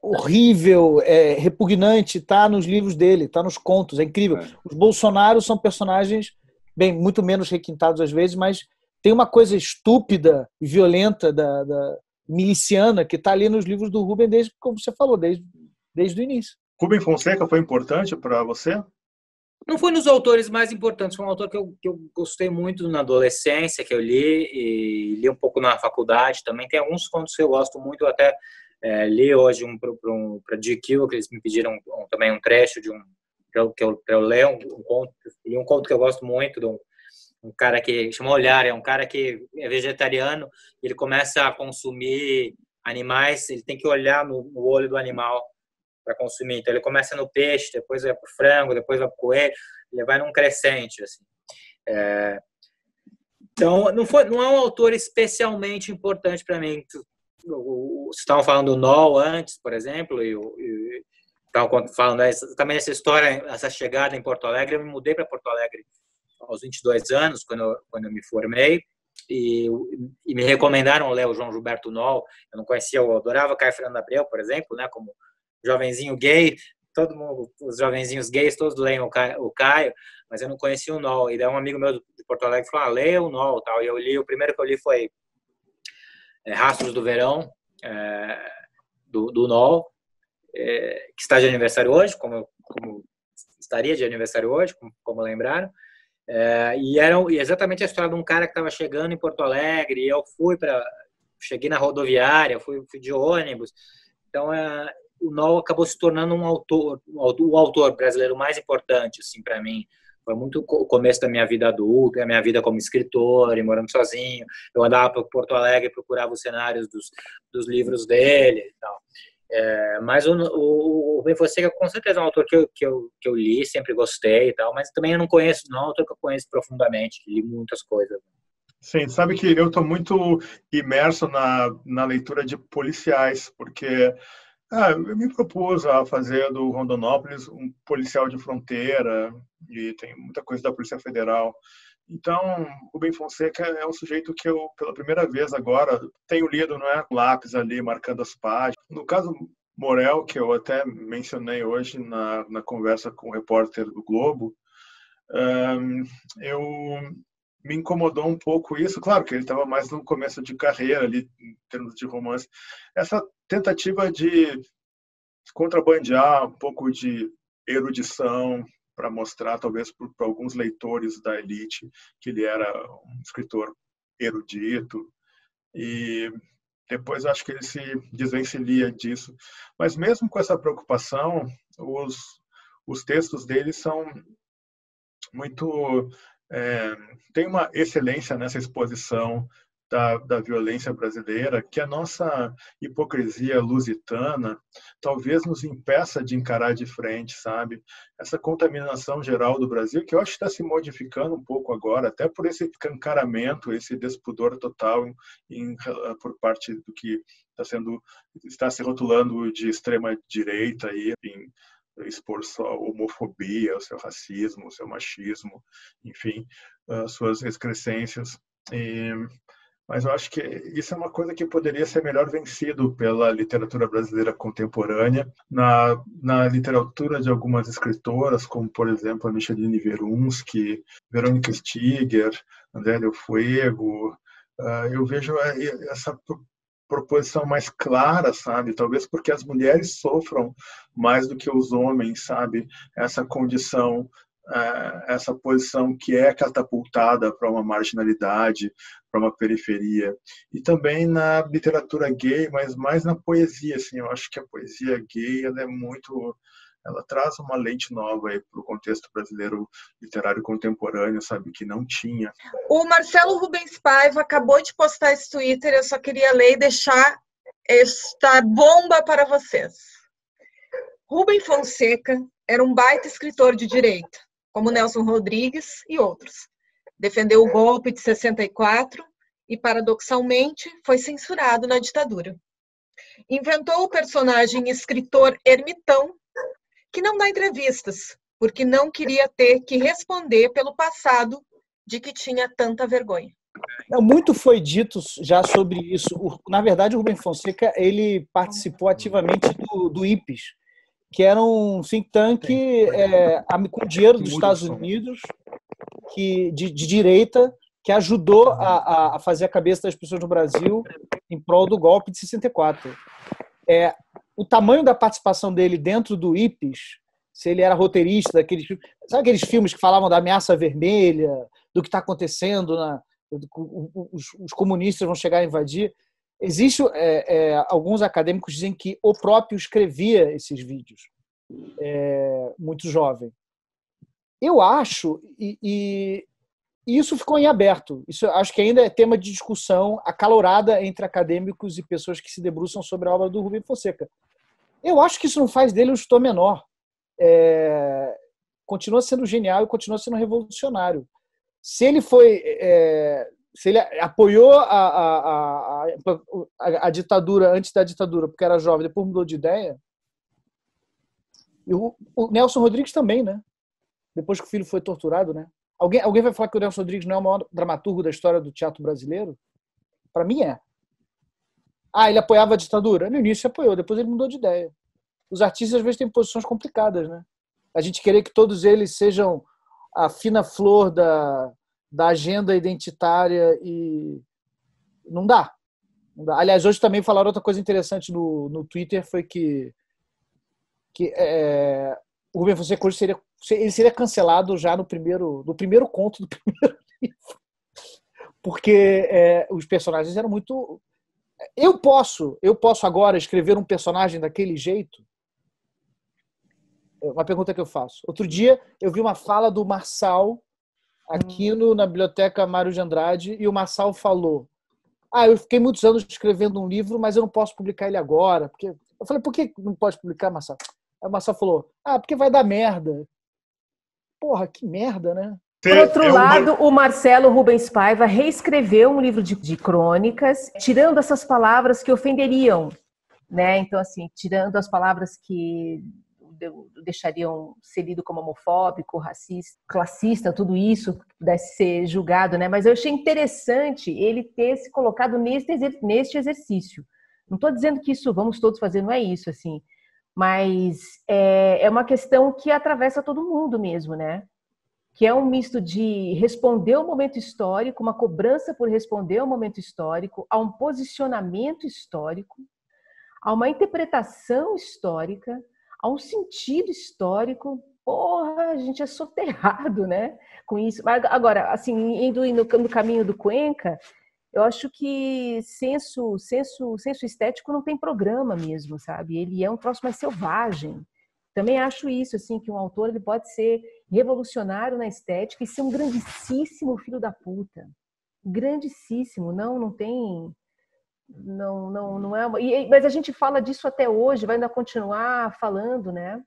horrível, repugnante, está nos livros dele, está nos contos, é incrível. Os Bolsonaros são personagens, bem, muito menos requintados às vezes, mas tem uma coisa estúpida e violenta da miliciana que está ali nos livros do Rubem, desde, como você falou, desde o início. Rubem Fonseca foi importante para você? Não foi nos autores mais importantes, foi um autor que eu gostei muito na adolescência, que eu li, e li um pouco na faculdade também. Tem alguns contos que eu gosto muito, eu até li hoje para GQ, que eles me pediram também um trecho para eu ler um conto. Li um conto que eu gosto muito, de um cara que chama Olhar, é um cara que é vegetariano, ele começa a consumir animais, ele tem que olhar no olho do animal para consumir. Então ele começa no peixe, depois vai para o frango, depois vai para o coelho, ele vai num crescente, assim. Então não é um autor especialmente importante para mim. Vocês estavam falando do Noll antes, por exemplo, e estavam falando também essa história, essa chegada em Porto Alegre. Eu me mudei para Porto Alegre aos 22 anos, quando eu me formei, e me recomendaram ler o João Gilberto Noll. Eu não conhecia, eu adorava Caio Fernando Abreu, por exemplo, né, como jovenzinho gay, todo mundo, os jovenzinhos gays todos leem o Caio, mas eu não conhecia o Noll. E daí um amigo meu de Porto Alegre falou, leia o Noll, tal. E eu li, o primeiro que eu li foi Rastros do Verão, do Noll, que está de aniversário hoje, como estaria de aniversário hoje, como lembraram. E era exatamente a história de um cara que estava chegando em Porto Alegre, e eu cheguei na rodoviária, fui de ônibus. Então o Noll acabou se tornando o autor brasileiro mais importante, assim, para mim. Foi muito o começo da minha vida adulta, a minha vida como escritor, e morando sozinho. Eu andava para Porto Alegre e procurava os cenários dos livros dele e tal. Mas o Rubem Fonseca com certeza é um autor que eu li, sempre gostei e tal, mas também eu não conheço, não é um autor que eu conheço profundamente, li muitas coisas. Sim, sabe que eu estou muito imerso na leitura de policiais, porque eu me propus a fazer do Rondonópolis um policial de fronteira, e tem muita coisa da Polícia Federal. Então, Rubem Fonseca é um sujeito que eu, pela primeira vez agora, tenho lido, não é, com lápis ali, marcando as páginas. No caso Morel, que eu até mencionei hoje na conversa com o repórter do Globo, me incomodou um pouco isso. Claro que ele estava mais no começo de carreira ali, em termos de romance. Essa tentativa de contrabandear um pouco de erudição para mostrar, talvez, para alguns leitores da elite, que ele era um escritor erudito. E depois acho que ele se desvencilha disso. Mas mesmo com essa preocupação, os textos dele são muito... tem uma excelência nessa exposição da violência brasileira, que a nossa hipocrisia lusitana talvez nos impeça de encarar de frente, sabe? Essa contaminação geral do Brasil, que eu acho que está se modificando um pouco agora, até por esse escancaramento, esse despudor total por parte do que está se rotulando de extrema-direita, e, enfim, expor sua homofobia, o seu racismo, o seu machismo, enfim, suas excrescências. Mas eu acho que isso é uma coisa que poderia ser melhor vencido pela literatura brasileira contemporânea, na literatura de algumas escritoras, como, por exemplo, a Micheline Verunsky, Verônica Stiger, André Del Fuego. Eu vejo essa proposição mais clara, sabe? Talvez porque as mulheres sofram mais do que os homens, sabe? Essa condição, essa posição que é catapultada para uma marginalidade, para uma periferia. E também na literatura gay, mas mais na poesia, assim. Eu acho que a poesia gay, ela traz uma lente nova aí para o contexto brasileiro literário contemporâneo, sabe, que não tinha. O Marcelo Rubens Paiva acabou de postar esse Twitter, eu só queria ler e deixar esta bomba para vocês. Rubem Fonseca era um baita escritor de direita, como Nelson Rodrigues e outros. Defendeu o golpe de 64 e, paradoxalmente, foi censurado na ditadura. Inventou o personagem escritor ermitão, que não dá entrevistas, porque não queria ter que responder pelo passado de que tinha tanta vergonha. Muito foi dito já sobre isso. Na verdade, o Rubem Fonseca ele participou ativamente do IPES, que era um think tank com dinheiro dos Estados Unidos, de direita, que ajudou a fazer a cabeça das pessoas no Brasil em prol do golpe de 64. O tamanho da participação dele dentro do IPES, se ele era roteirista daqueles filmes, sabe aqueles filmes que falavam da ameaça vermelha, do que está acontecendo, os comunistas vão chegar a invadir. Existem alguns acadêmicos que dizem que o próprio escrevia esses vídeos, muito jovem. Eu acho, e isso ficou em aberto, isso acho que ainda é tema de discussão acalorada entre acadêmicos e pessoas que se debruçam sobre a obra do Rubem Fonseca. Eu acho que isso não faz dele um escritor menor. Continua sendo genial e continua sendo revolucionário. Se ele apoiou a ditadura antes da ditadura, porque era jovem, depois mudou de ideia, e o Nelson Rodrigues também, né? Depois que o filho foi torturado, né? Alguém vai falar que o Nelson Rodrigues não é o maior dramaturgo da história do teatro brasileiro? Para mim é. Ele apoiava a ditadura? No início apoiou, depois ele mudou de ideia. Os artistas às vezes têm posições complicadas, né? A gente querer que todos eles sejam a fina flor da agenda identitária e não dá. Aliás, hoje também falaram outra coisa interessante no Twitter, foi que o Rubem Fonseca hoje seria cancelado já no primeiro conto do primeiro livro. Porque os personagens eram muito... Eu posso agora escrever um personagem daquele jeito? Uma pergunta que eu faço. Outro dia eu vi uma fala do Marçal aqui na Biblioteca Mário de Andrade, e o Marçal falou: eu fiquei muitos anos escrevendo um livro, mas eu não posso publicar ele agora. Eu falei: por que não pode publicar, Marçal? Aí o Marçal falou: porque vai dar merda. Porra, que merda, né? Por outro lado, o Marcelo Rubens Paiva reescreveu um livro de crônicas, tirando essas palavras que ofenderiam, né? Então, assim, tirando as palavras que deixariam ser lido como homofóbico, racista, classista, tudo isso que pudesse ser julgado, né? Mas eu achei interessante ele ter se colocado neste exercício. Não estou dizendo que isso vamos todos fazer, não é isso, assim. Mas é uma questão que atravessa todo mundo mesmo, né? Que é um misto de responder ao momento histórico, uma cobrança por responder ao momento histórico, a um posicionamento histórico, a uma interpretação histórica, a um sentido histórico. Porra, a gente é soterrado, né? Com isso. Agora, assim, indo no caminho do Cuenca, eu acho que senso estético não tem programa mesmo, sabe? Ele é um troço mais selvagem. Também acho isso, assim, que um autor ele pode ser revolucionário na estética e ser um grandíssimo filho da puta. Grandíssimo. Não tem... Não é... Mas a gente fala disso até hoje, vai ainda continuar falando, né?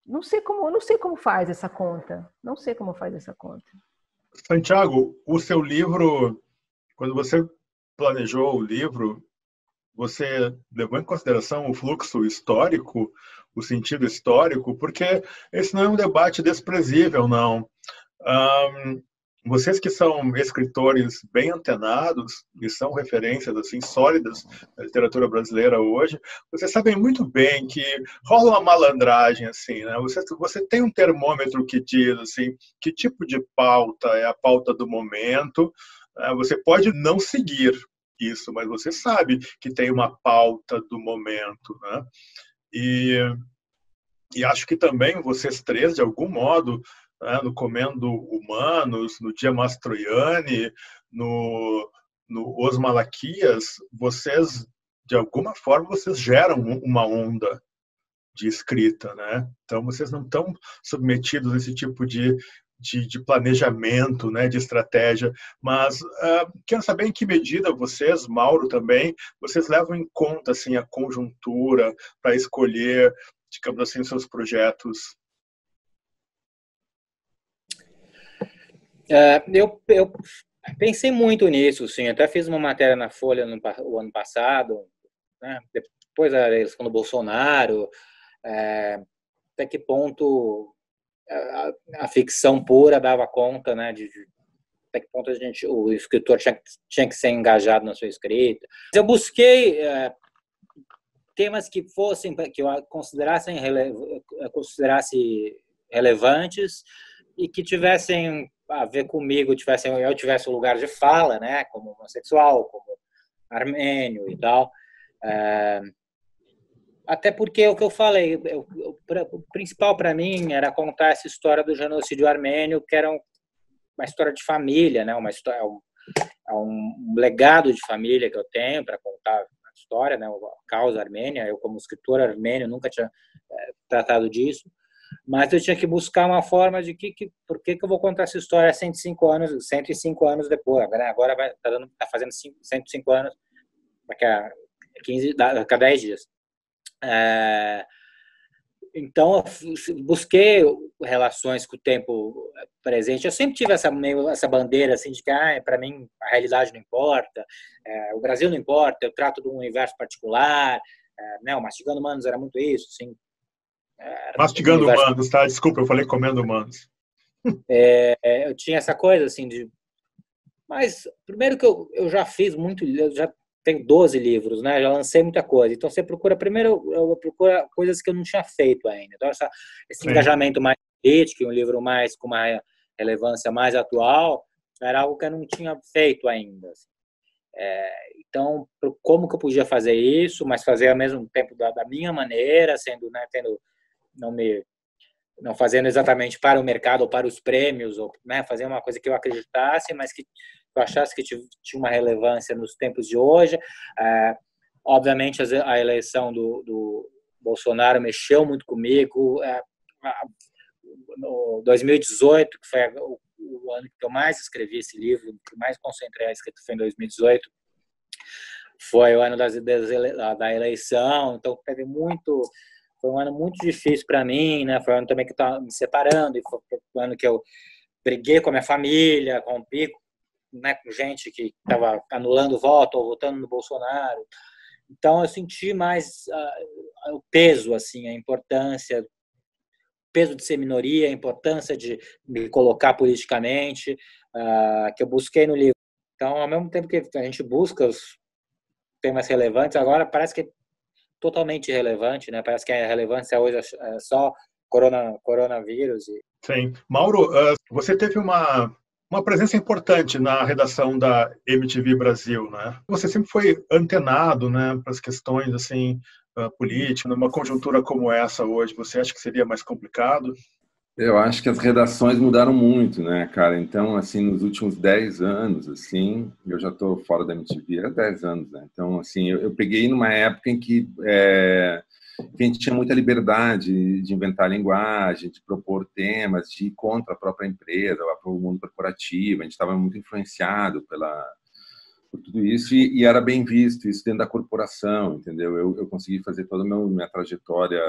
Não sei como faz essa conta. Não sei como faz essa conta. Santiago, o seu livro, quando você planejou o livro, você levou em consideração o fluxo histórico, o sentido histórico? Porque esse não é um debate desprezível, não. Vocês que são escritores bem antenados e são referências assim sólidas na literatura brasileira hoje, vocês sabem muito bem que rola uma malandragem assim, né? Você tem um termômetro que diz assim que tipo de pauta é a pauta do momento. Né? Você pode não seguir isso, mas você sabe que tem uma pauta do momento, né? E acho que também vocês três, de algum modo, né, no Comendo Humanos, no Dia Mastroianni, no Os Malaquias, vocês, de alguma forma, vocês geram uma onda de escrita, né? Então, vocês não estão submetidos a esse tipo de planejamento, né, de estratégia, mas quero saber em que medida vocês, Mauro também, vocês levam em conta assim, a conjuntura para escolher, digamos assim, os seus projetos. Eu pensei muito nisso, sim. Até fiz uma matéria na Folha o ano passado, né? Depois da eleição do Bolsonaro, até que ponto a ficção pura dava conta, né? Até que ponto o escritor tinha que ser engajado na sua escrita. Eu busquei temas que eu considerasse relevantes e que tivessem a ver comigo, eu tivesse um lugar de fala, né, como homossexual, como armênio e tal. Até porque o que eu falei, o principal para mim era contar essa história do genocídio armênio, que era uma história de família, né, um legado de família que eu tenho para contar a história, né, a causa armênia. Eu, como escritor armênio, nunca tinha tratado disso. Mas eu tinha que buscar uma forma de por que eu vou contar essa história 105 anos depois. Agora tá fazendo 105 anos daqui a 10 dias. Então, eu busquei relações com o tempo presente. Eu sempre tive essa bandeira assim, de que, para mim, a realidade não importa, o Brasil não importa, eu trato de um universo particular. Né, o Mastigando Humanos era muito isso, assim. Mastigando Humanos, tá? Desculpa, eu falei Comendo Humanos. Eu tinha essa coisa, assim, Mas, primeiro que eu já fiz muito, eu já tenho 12 livros, né? Já lancei muita coisa. Então, você procura, primeiro, eu procuro coisas que eu não tinha feito ainda. Então, esse engajamento mais político, um livro mais com uma relevância mais atual, era algo que eu não tinha feito ainda. Assim. Então, como que eu podia fazer isso, mas fazer ao mesmo tempo da minha maneira, não fazendo exatamente para o mercado ou para os prêmios, ou, né, fazer uma coisa que eu acreditasse, mas que eu achasse que tinha uma relevância nos tempos de hoje. Obviamente, a eleição do Bolsonaro mexeu muito comigo. No 2018, que foi o ano que eu mais escrevi esse livro, que mais concentrei a escrita foi em 2018, foi o ano da eleição, então foi um ano muito difícil para mim, né? Foi um ano também que eu estava me separando, e foi um ano que eu briguei com a minha família, rompi, né, com gente que estava anulando o voto ou votando no Bolsonaro. Então eu senti mais o peso, assim, a importância, o peso de ser minoria, a importância de me colocar politicamente, que eu busquei no livro. Então, ao mesmo tempo que a gente busca os temas relevantes, agora parece que é totalmente irrelevante, né? Parece que a relevância hoje é só coronavírus. Sim. Mauro, você teve uma presença importante na redação da MTV Brasil, né? Você sempre foi antenado, né, para as questões assim políticas. Numa conjuntura como essa hoje, você acha que seria mais complicado? Eu acho que as redações mudaram muito, né, cara? Então, assim, nos últimos 10 anos, assim, eu já estou fora da MTV há 10 anos, né? Então, assim, eu peguei numa época em que a gente tinha muita liberdade de inventar linguagem, de propor temas, de ir contra a própria empresa, o mundo corporativo. A gente estava muito influenciado por tudo isso e era bem visto isso dentro da corporação, entendeu? Eu consegui fazer toda a minha trajetória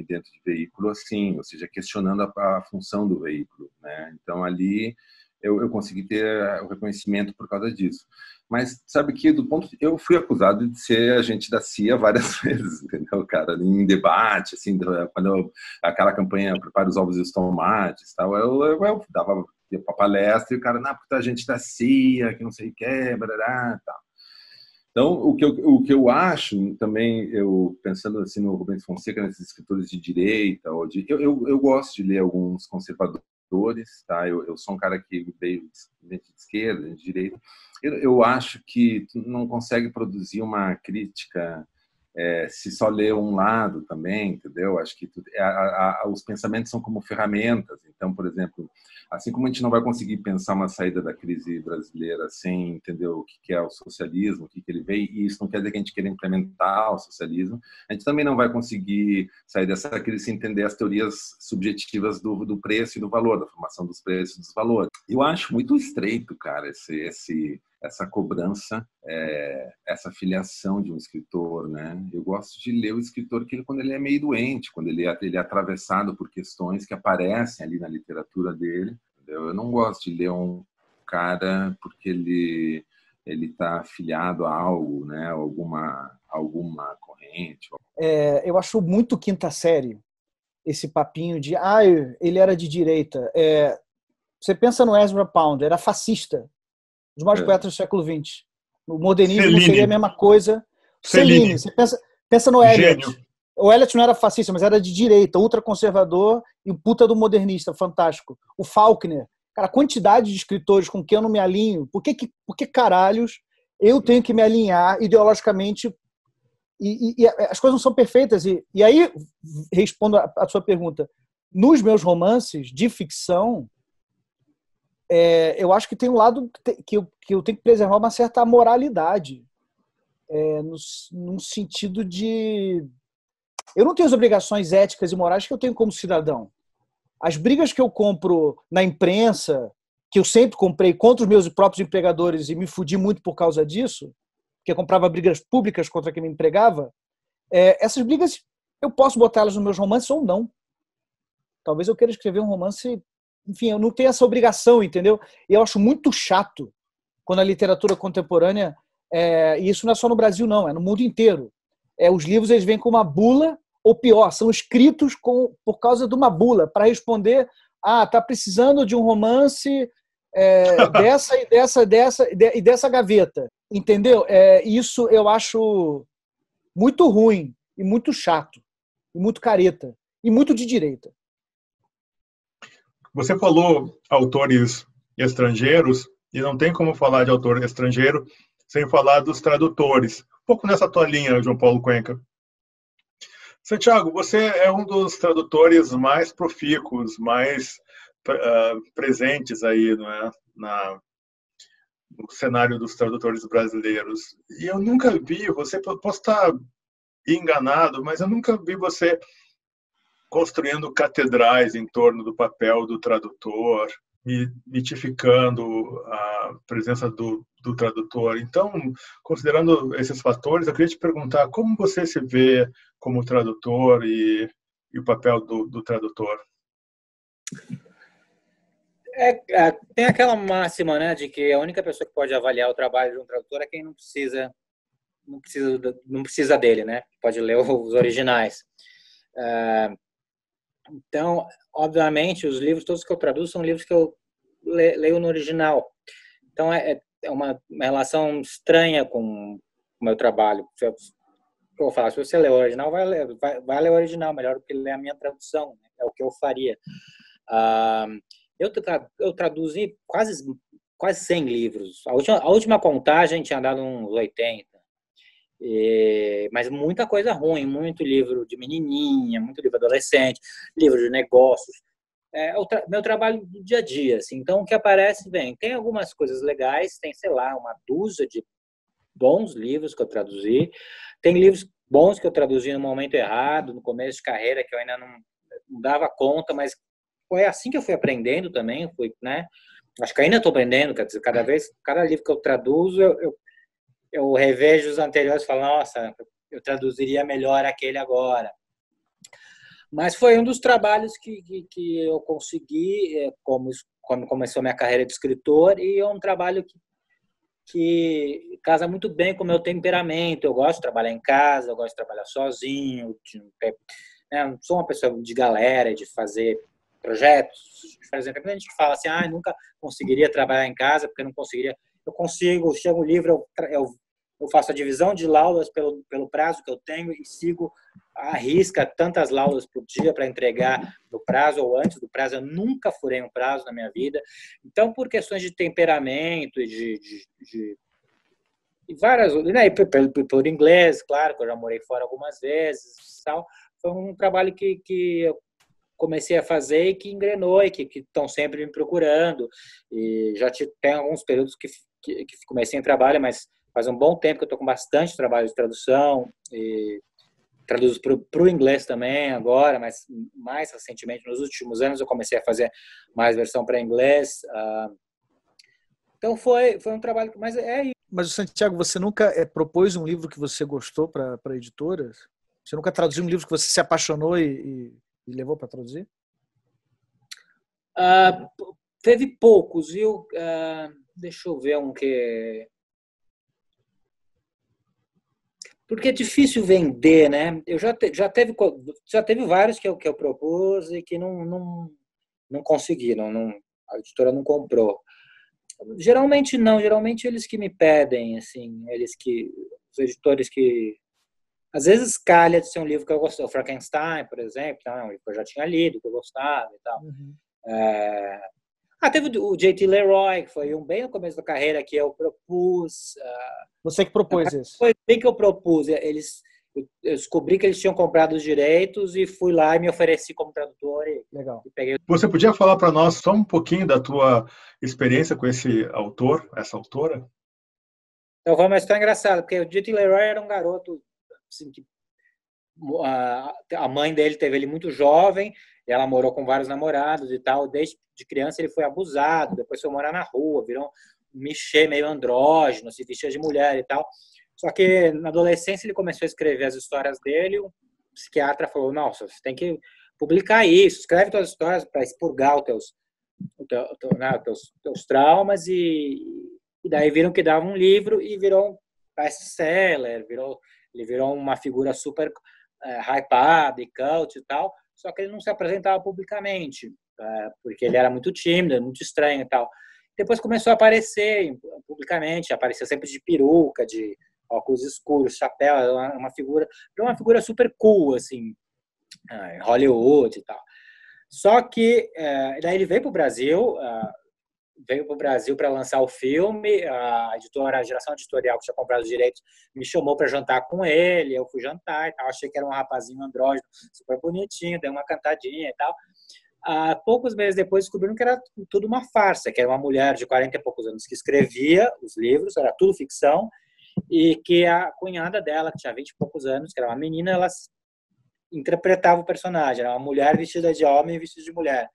dentro de veículo assim, ou seja, questionando a função do veículo, né? Então ali eu consegui ter o reconhecimento por causa disso. Mas sabe que eu fui acusado de ser agente da CIA várias vezes, entendeu, cara? Em debate, assim, quando aquela campanha Prepara os Ovos e os Tomates, tal, eu dava ia pra palestra e o cara, não, porque a gente da CIA, que não sei o que, barará, tal. Então, o que eu acho também, eu pensando assim no Rubens Fonseca, nesses escritores de direita, eu gosto de ler alguns conservadores, tá? Eu sou um cara que veio de esquerda, de direita. Eu acho que tu não consegue produzir uma crítica se só lê um lado também, entendeu? Acho que os pensamentos são como ferramentas. Então, por exemplo, assim como a gente não vai conseguir pensar uma saída da crise brasileira sem entender o que é o socialismo, o que ele veio, e isso não quer dizer que a gente queira implementar o socialismo, a gente também não vai conseguir sair dessa crise sem entender as teorias subjetivas do preço e do valor, da formação dos preços e dos valores. Eu acho muito estreito, cara, essa cobrança, essa filiação de um escritor, né? Eu gosto de ler o escritor quando ele é meio doente, quando ele é atravessado por questões que aparecem ali na literatura dele. Entendeu? Eu não gosto de ler um cara porque ele está afiliado a algo, né? Alguma corrente. Eu acho muito quinta série esse papinho de ele era de direita. Você pensa no Ezra Pound, era fascista. Os maiores poetas do século XX. O modernismo não seria a mesma coisa. Cellini. Você pensa no Eliot. Gênio. O Eliot não era fascista, mas era de direita, ultraconservador e o puta do modernista, fantástico. O Faulkner. Cara, a quantidade de escritores com quem eu não me alinho, por que caralhos eu tenho que me alinhar ideologicamente? E as coisas não são perfeitas. E aí, respondo a sua pergunta. Nos meus romances de ficção, eu acho que tem um lado que eu tenho que preservar uma certa moralidade, no sentido de... Eu não tenho as obrigações éticas e morais que eu tenho como cidadão. As brigas que eu compro na imprensa, que eu sempre comprei contra os meus próprios empregadores e me fudi muito por causa disso, porque eu comprava brigas públicas contra quem me empregava, essas brigas eu posso botá-las nos meus romances ou não. Talvez eu queira escrever um romance... Enfim, eu não tenho essa obrigação, entendeu? E eu acho muito chato quando a literatura contemporânea, e isso não é só no Brasil, não, é no mundo inteiro. Os livros eles vêm com uma bula, ou pior, são escritos por causa de uma bula, para responder, tá precisando de um romance dessa gaveta. Entendeu? Isso eu acho muito ruim, e muito chato, e muito careta, e muito de direita. Você falou autores estrangeiros, e não tem como falar de autor estrangeiro sem falar dos tradutores. Um pouco nessa tua linha, João Paulo Cuenca. Santiago, você é um dos tradutores mais profícuos, mais presentes aí, não é? No cenário dos tradutores brasileiros. E eu nunca vi você, posso estar enganado, mas eu nunca vi você construindo catedrais em torno do papel do tradutor, mitificando a presença do tradutor. Então, considerando esses fatores, eu queria te perguntar como você se vê como tradutor e o papel do tradutor. Tem aquela máxima, né, de que a única pessoa que pode avaliar o trabalho de um tradutor é quem não precisa dele, né? Pode ler os originais. Então, obviamente, os livros todos que eu traduzo são livros que eu leio no original. Então, é uma relação estranha com o meu trabalho. Eu vou falar, se você ler o original, vai ler o original, melhor do que ler a minha tradução, né? É o que eu faria. Eu traduzi quase 100 livros. A última contagem tinha dado uns 80. Mas muita coisa ruim, muito livro de menininha, muito livro adolescente, livro de negócios. Meu trabalho do dia a dia, assim. Então, o que aparece, tem algumas coisas legais, tem, sei lá, uma dúzia de bons livros que eu traduzi, tem livros bons que eu traduzi no momento errado, no começo de carreira, que eu ainda não dava conta, mas foi assim que eu fui aprendendo também, né? Acho que ainda estou aprendendo, quer dizer, cada livro que eu traduzo, eu revejo os anteriores e falo, nossa, eu traduziria melhor aquele agora. Mas foi um dos trabalhos que eu consegui, como começou minha carreira de escritor, e é um trabalho que casa muito bem com o meu temperamento. Eu gosto de trabalhar em casa, eu gosto de trabalhar sozinho, não sou uma pessoa de galera, de fazer projetos. Por exemplo, quando a gente fala assim, nunca conseguiria trabalhar em casa porque não conseguiria. Eu consigo, chega o livro, eu faço a divisão de laudas pelo prazo que eu tenho e sigo à risca tantas laudas por dia para entregar no prazo ou antes do prazo. Eu nunca furei um prazo na minha vida. Então, por questões de temperamento e e várias, né, por inglês, claro, que eu já morei fora algumas vezes, tal, foi um trabalho que eu comecei a fazer e que engrenou e que estão sempre me procurando. E já tem alguns períodos que comecei em trabalho, mas faz um bom tempo que eu estou com bastante trabalho de tradução e traduzo para o inglês também agora, mas mais recentemente, nos últimos anos, eu comecei a fazer mais versão para inglês. Então foi um trabalho, mas Mas, Santiago, você nunca propôs um livro que você gostou para editoras? Você nunca traduziu um livro que você se apaixonou e levou para traduzir? Teve poucos, viu? Deixa eu ver um que... Porque é difícil vender, né? Eu já teve vários que eu propus e que não consegui, a editora não comprou. Geralmente não, geralmente eles que me pedem, assim, os editores que... Às vezes calha de ser um livro que eu gostei. O Frankenstein, por exemplo, é um livro que eu já tinha lido, que eu gostava e tal. Uhum. Teve o J.T. Leroy, que foi bem no começo da carreira que eu propus. Você que propôs esse? Foi bem que eu propus. Eu descobri que eles tinham comprado os direitos e fui lá e me ofereci como tradutor. Legal. E peguei. Você podia falar para nós só um pouquinho da tua experiência com esse autor, essa autora? Então, foi uma história engraçada, porque o J.T. Leroy era um garoto assim, que a mãe dele teve ele muito jovem, ela morou com vários namorados e tal. Desde de criança ele foi abusado, depois foi morar na rua, virou um michê meio andrógeno, se vestia de mulher e tal. Só que na adolescência ele começou a escrever as histórias dele. O psiquiatra falou: nossa, você tem que publicar isso, escreve suas histórias para expurgar os teus traumas. E daí viram que dava um livro e virou um best-seller, ele virou uma figura super hypada e cult e tal, só que ele não se apresentava publicamente, porque ele era muito tímido, muito estranho e tal. Depois começou a aparecer publicamente, aparecia sempre de peruca, de óculos escuros, chapéu, uma figura super cool, assim, em Hollywood e tal. Só que daí ele veio para o Brasil, para lançar o filme. A Geração Editorial, que tinha comprado os direitos, me chamou para jantar com ele. Eu fui jantar e tal. Achei que era um rapazinho andrógeno, super bonitinho, dei uma cantadinha e tal. Poucos meses depois descobriram que era tudo uma farsa, que era uma mulher de 40 e poucos anos que escrevia os livros, era tudo ficção, e que a cunhada dela, que tinha 20 e poucos anos, que era uma menina, ela interpretava o personagem, era uma mulher vestida de homem e vestida de mulher.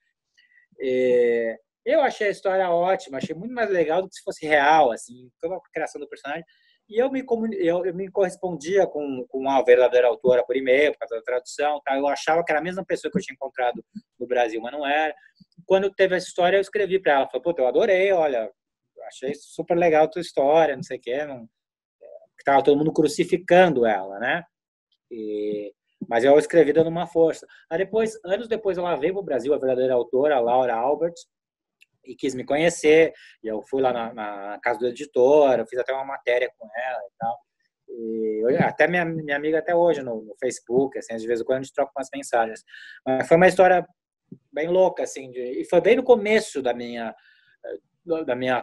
Eu achei a história ótima, achei muito mais legal do que se fosse real, assim, toda a criação do personagem. E eu me correspondia com a verdadeira autora por e-mail, por causa da tradução, tá? Eu achava que era a mesma pessoa que eu tinha encontrado no Brasil, mas não era. Quando teve essa história, eu escrevi para ela, falei: puta, eu adorei, olha, achei super legal a tua história, não sei o quê, tava todo mundo crucificando ela, né? Mas eu escrevi dando uma força. Aí depois, anos depois, ela veio para o Brasil, a verdadeira autora, a Laura Albert, e quis me conhecer. E eu fui lá na casa do editor, eu fiz até uma matéria com ela e tal. E até minha amiga até hoje no Facebook, assim, de vez em quando a gente troca umas mensagens. Mas foi uma história bem louca, assim, e foi bem no começo da minha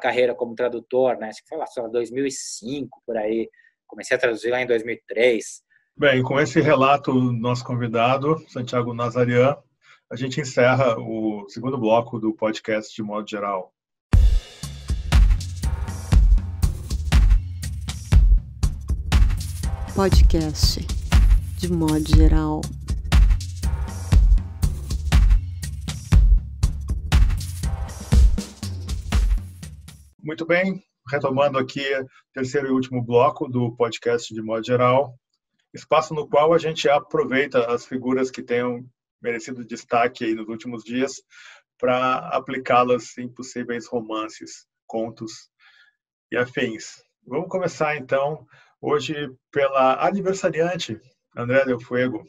carreira como tradutor, né? Acho que foi lá só 2005, por aí. Comecei a traduzir lá em 2003. Bem, com esse relato do nosso convidado, Santiago Nazarian, a gente encerra o segundo bloco do podcast de modo geral. Podcast de modo geral. Muito bem, retomando aqui o terceiro e último bloco do podcast de modo geral, espaço no qual a gente aproveita as figuras que tenham merecido destaque aí nos últimos dias para aplicá-las em possíveis romances, contos e afins. Vamos começar, então, hoje pela aniversariante, André Del Fuego.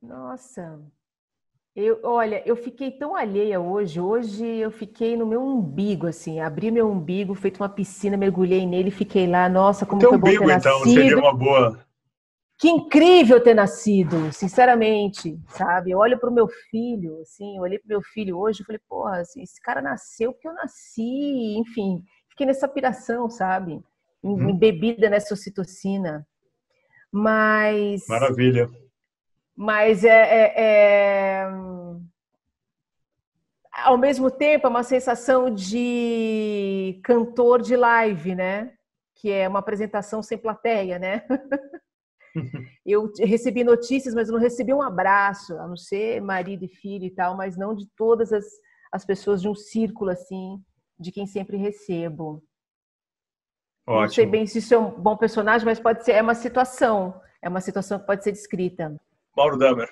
Nossa, olha, eu fiquei tão alheia hoje. Hoje eu fiquei no meu umbigo, assim. Abri meu umbigo, feito uma piscina, mergulhei nele, fiquei lá. Nossa, O como teu foi bom ter umbigo, então, seria nascido. uma boa. Que incrível ter nascido, sinceramente, sabe? Eu olho para o meu filho, assim, eu olhei para o meu filho hoje e falei, porra, assim, esse cara nasceu porque eu nasci, enfim, fiquei nessa piração, sabe? Embebida nessa ocitocina. Mas, Maravilha. mas ao mesmo tempo é uma sensação de cantor de live, né? Que é uma apresentação sem plateia, né? Eu recebi notícias, mas eu não recebi um abraço, a não ser marido e filho e tal, mas não de todas as pessoas de um círculo assim, de quem sempre recebo. Ótimo. Não sei bem se isso é um bom personagem, mas pode ser, é uma situação que pode ser descrita. Mauro Damer.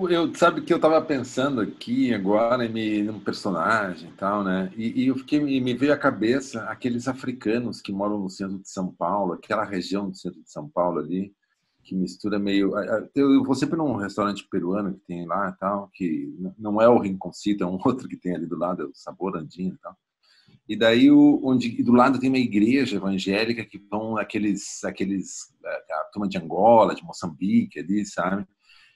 Eu sabe que eu estava pensando aqui agora num personagem e tal, né? E eu fiquei, me veio à cabeça aqueles africanos que moram no centro de São Paulo, aquela região do centro de São Paulo ali, que mistura meio. Eu vou sempre num restaurante peruano que tem lá e tal, que não é o Rinconcito, é um outro que tem ali do lado, é o Sabor Andino e tal. E daí, onde do lado tem uma igreja evangélica que vão a turma de Angola, de Moçambique ali, sabe?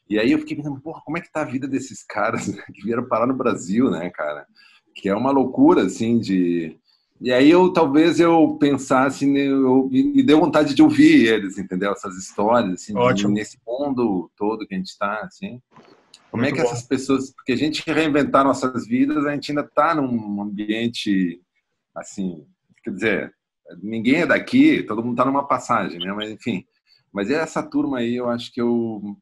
E aí eu fiquei pensando, porra, como é que tá a vida desses caras que vieram parar no Brasil, né, cara? Que é uma loucura, assim, de... E aí talvez eu pensasse, me deu vontade de ouvir eles, entendeu? Essas histórias, assim, nesse mundo todo que a gente tá, assim. Como é que essas pessoas... Porque a gente reinventar nossas vidas, a gente ainda tá num ambiente, assim, quer dizer, ninguém é daqui, todo mundo tá numa passagem, né? Mas, enfim... Mas essa turma aí, eu acho que eu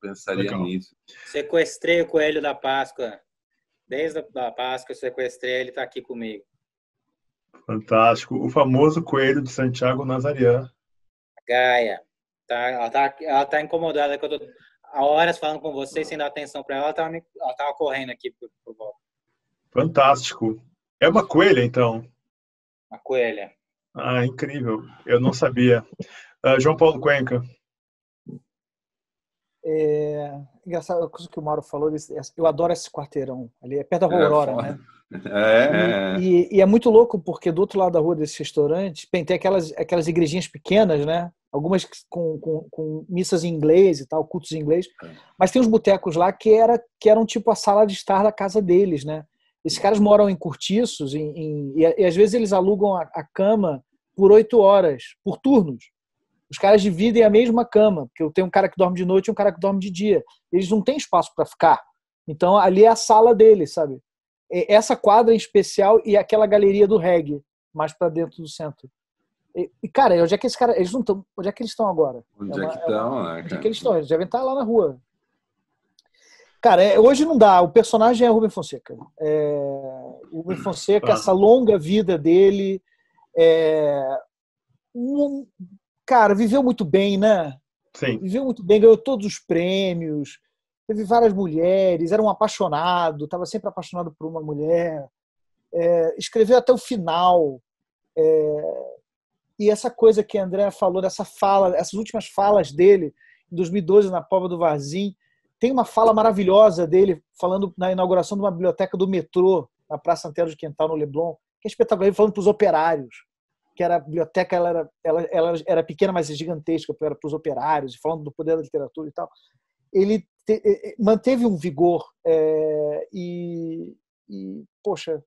pensaria nisso. Sequestrei o coelho da Páscoa. Desde a Páscoa eu sequestrei, ele está aqui comigo. Fantástico. O famoso coelho de Santiago Nazarian. Gaia. Ela tá incomodada que eu tô há horas falando com vocês sem dar atenção para ela. Ela tava correndo aqui por volta. Fantástico. É uma coelha, então? Uma coelha. Ah, incrível. Eu não sabia. João Paulo Cuenca. Engraçado a coisa que o Mauro falou, eu adoro esse quarteirão ali, é perto da Rua Aurora, né? E é muito louco porque do outro lado da rua desse restaurante tem aquelas igrejinhas pequenas, né? Algumas com missas em inglês e tal, cultos em inglês, mas tem uns botecos lá que eram tipo a sala de estar da casa deles, né? Esses caras moram em cortiços e às vezes eles alugam a cama por 8 horas, por turnos. Os caras dividem a mesma cama, porque eu tenho um cara que dorme de noite e um cara que dorme de dia. Eles não têm espaço para ficar. Então, ali é a sala deles, sabe? Essa quadra em especial e aquela galeria do reggae, mais para dentro do centro. E cara, onde é que esses caras... Eles não estão... Onde é que eles estão agora? Onde é que estão, né, cara? Onde é que eles estão? Eles devem estar lá na rua. Cara, hoje não dá. O personagem é o Rubem Fonseca. O Rubem Fonseca, essa longa vida dele... Cara, viveu muito bem, né? Sim. Viveu muito bem, ganhou todos os prêmios, teve várias mulheres, era um apaixonado, estava sempre apaixonado por uma mulher, escreveu até o final. E essa coisa que a Andrea falou, dessa fala, essas últimas falas dele, em 2012, na Póvoa do Varzim, tem uma fala maravilhosa dele, falando na inauguração de uma biblioteca do metrô, na Praça Antero de Quintal, no Leblon, que é espetacular, ele falando para os operários, que a biblioteca ela era pequena, mas gigantesca para os operários, falando do poder da literatura e tal. Ele manteve um vigor e poxa,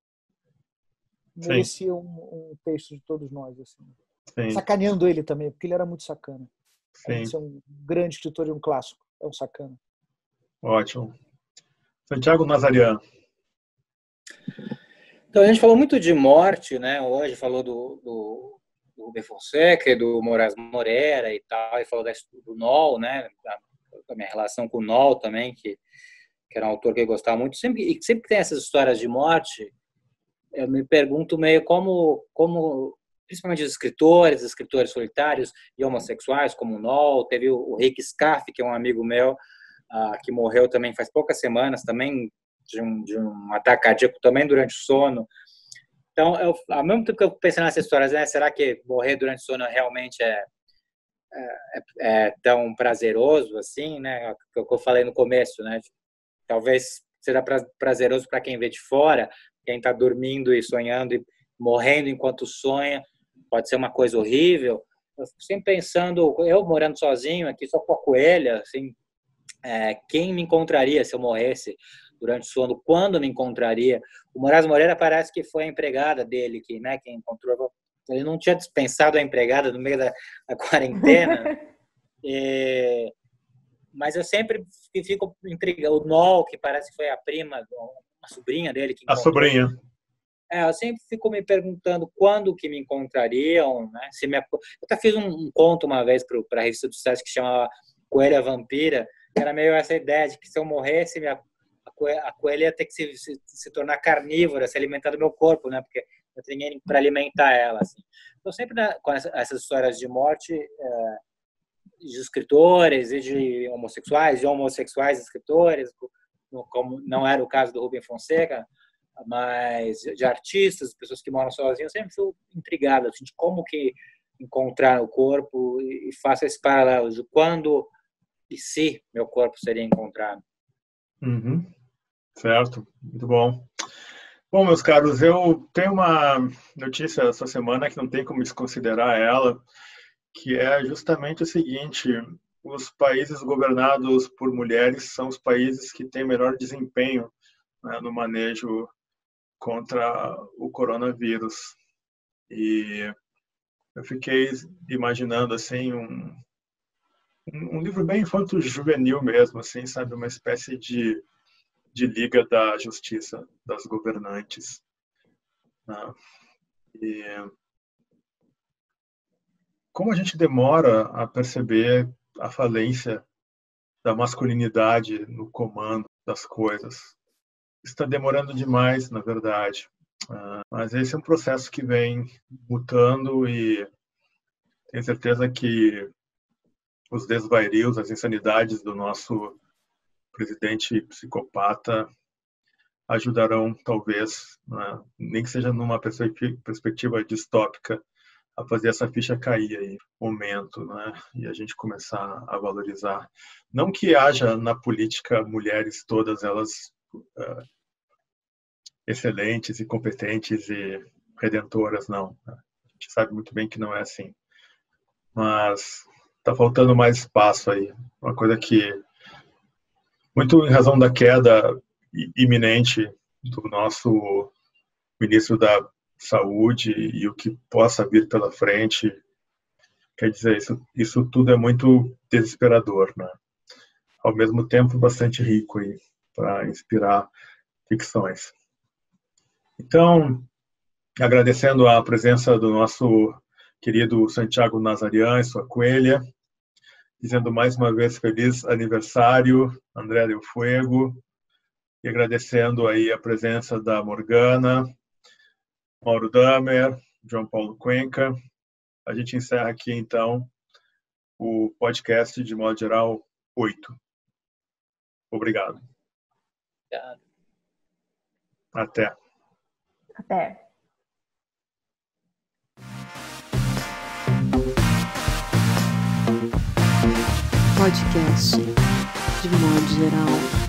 merecia um texto de todos nós. Assim. Sacaneando ele também, porque ele era muito sacana. Além de ser um grande escritor e um clássico, é um sacana. Ótimo. Santiago Nazarian. Então, a gente falou muito de morte, né? Hoje falou do Rubem Fonseca, do Moraes Moreira e tal, e falou do Noll, né? Da minha relação com o Noll também, que era um autor que eu gostava muito. Sempre que tem essas histórias de morte, eu me pergunto meio como principalmente os escritores solitários e homossexuais, como o Noll, teve o Rick Scaff, que é um amigo meu, que morreu também faz poucas semanas, também de um ataque cardíaco também durante o sono. Então, ao mesmo tempo que eu pensei nessas histórias, né, será que morrer durante o sono realmente tão prazeroso assim, né? O que eu falei no começo, né? Talvez seja prazeroso para quem vê de fora, quem está dormindo e sonhando e morrendo enquanto sonha, pode ser uma coisa horrível. Eu fico sempre pensando, eu morando sozinho aqui, só com a coelha, assim, quem me encontraria se eu morresse durante o sono? Quando me encontraria? O Moraes Moreira parece que foi a empregada dele, né, quem encontrou. Ele não tinha dispensado a empregada no meio da quarentena. Mas eu sempre fico intrigado. O Nol, que parece que foi a prima, a sobrinha dele que encontrou. A sobrinha. Eu sempre fico me perguntando quando que me encontrariam, né? Eu até fiz um conto uma vez para a revista do Sucesso que chamava Coelha Vampira, que era meio essa ideia de que se eu morresse, a coelha ia ter que se tornar carnívora, se alimentar do meu corpo, né? Porque eu tinha ninguém para alimentar ela. Assim. Então, sempre com essas histórias de morte de escritores e de homossexuais escritores, como não era o caso do Rubem Fonseca, mas de artistas, pessoas que moram sozinhos, sempre fico intrigado assim, de como que encontrar o corpo e faço esse paralelo de quando e se meu corpo seria encontrado. Uhum. Certo, muito bom. Bom, meus caros, eu tenho uma notícia essa semana que não tem como desconsiderar ela, que é justamente o seguinte: os países governados por mulheres são os países que têm melhor desempenho, né, no manejo contra o coronavírus. E eu fiquei imaginando assim um livro bem infanto-juvenil mesmo, assim, sabe, uma espécie de Liga da Justiça das Governantes, né? E como a gente demora a perceber a falência da masculinidade no comando das coisas. Está demorando demais, na verdade. Mas esse é um processo que vem mutando e tenho certeza que os desvarios, as insanidades do nosso presidente psicopata ajudarão, talvez, né, nem que seja numa perspectiva distópica, a fazer essa ficha cair aí, momento, né, e a gente começar a valorizar. Não que haja na política mulheres todas elas excelentes e competentes e redentoras, não. A gente sabe muito bem que não é assim. Mas está faltando mais espaço aí. Uma coisa que, muito em razão da queda iminente do nosso ministro da Saúde e o que possa vir pela frente, quer dizer, isso tudo é muito desesperador, né? Ao mesmo tempo, bastante rico aí para inspirar ficções. Então, agradecendo a presença do nosso querido Santiago Nazarian e sua coelha, dizendo mais uma vez feliz aniversário, André Del Fuego, e agradecendo aí a presença da Morgana, Mauro Damer, João Paulo Cuenca. A gente encerra aqui, então, o podcast de modo geral 8. Obrigado. Obrigado. Até. Até. Podcast de modo geral.